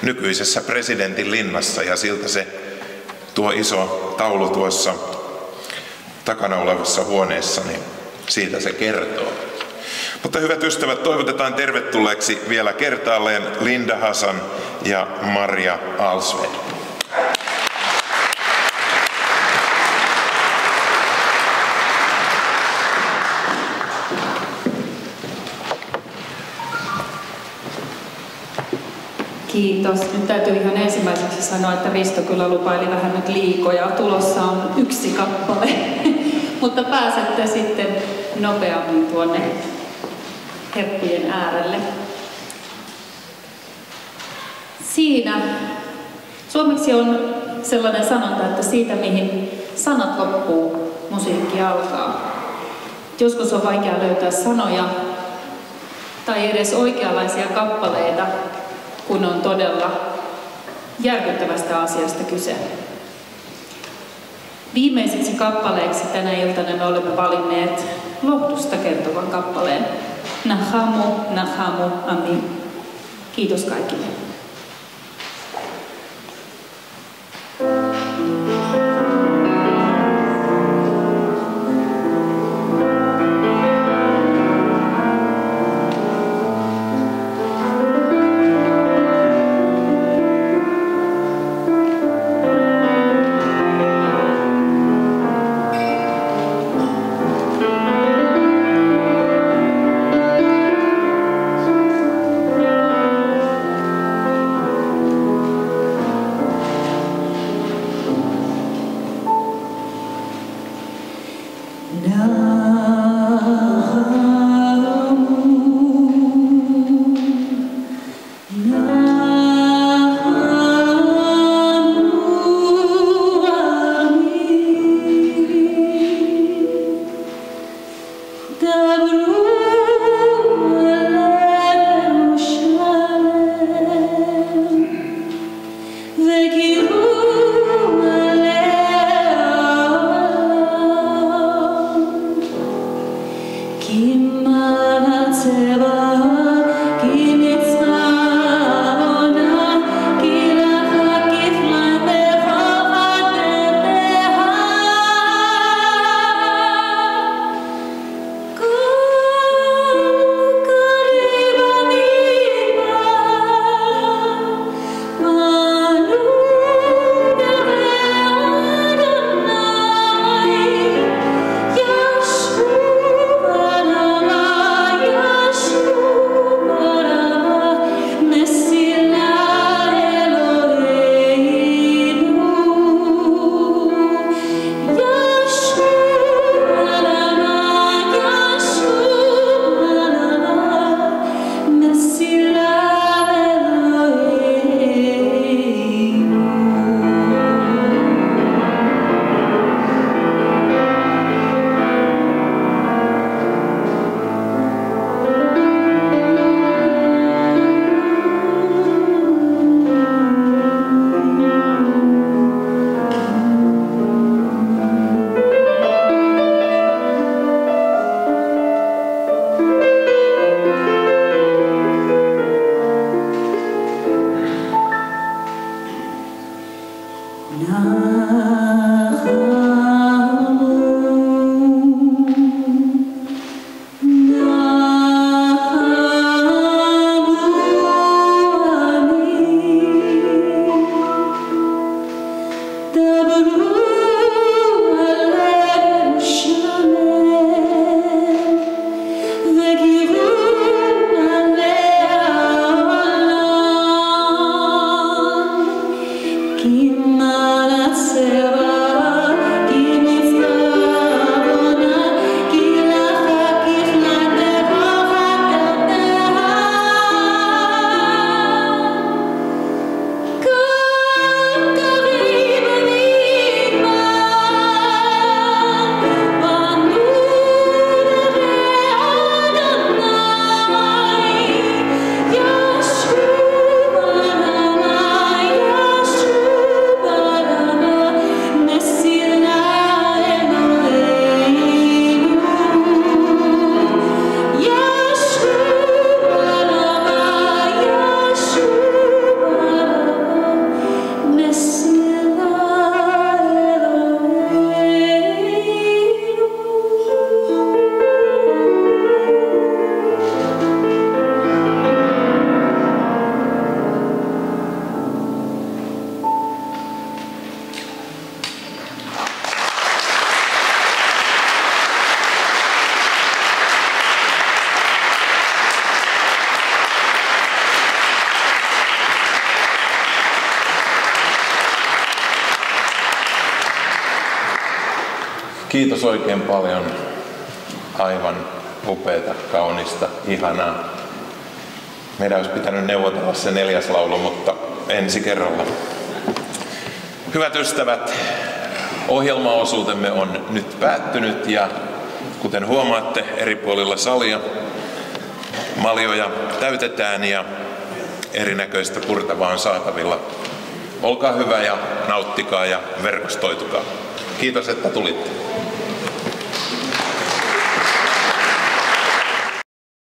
Speaker 1: nykyisessä presidentin linnassa ja siltä se tuo iso taulu tuossa takana olevassa huoneessa, niin siitä se kertoo. Mutta hyvät ystävät, toivotetaan tervetulleeksi vielä kertaalleen Linda Hasan ja Maria Alsved.
Speaker 5: Kiitos. Nyt täytyy ihan ensimmäiseksi sanoa, että Risto kyllä lupaili vähän nyt liikoja. Tulossa on 1 kappale, mutta pääsette sitten nopeammin tuonne heppujen äärelle. Siinä suomeksi on sellainen sanonta, että siitä mihin sanat loppuu, musiikki alkaa. Joskus on vaikea löytää sanoja tai edes oikeanlaisia kappaleita, kun on todella järkyttävästä asiasta kyse. Viimeiseksi kappaleeksi tänä iltana me olemme valinneet lohdusta kertovan kappaleen Nahamu, Nahamu, Amin. Kiitos kaikille.
Speaker 1: Kiitos oikein paljon. Aivan upeata, kaunista, ihanaa. Meidän olisi pitänyt neuvotella se 4. laulu, mutta ensi kerralla. Hyvät ystävät, ohjelmaosuutemme on nyt päättynyt ja kuten huomaatte, eri puolilla salia maljoja täytetään ja erinäköistä purtavaa on saatavilla. Olkaa hyvä ja nauttikaa ja verkostoitukaa. Kiitos, että tulitte.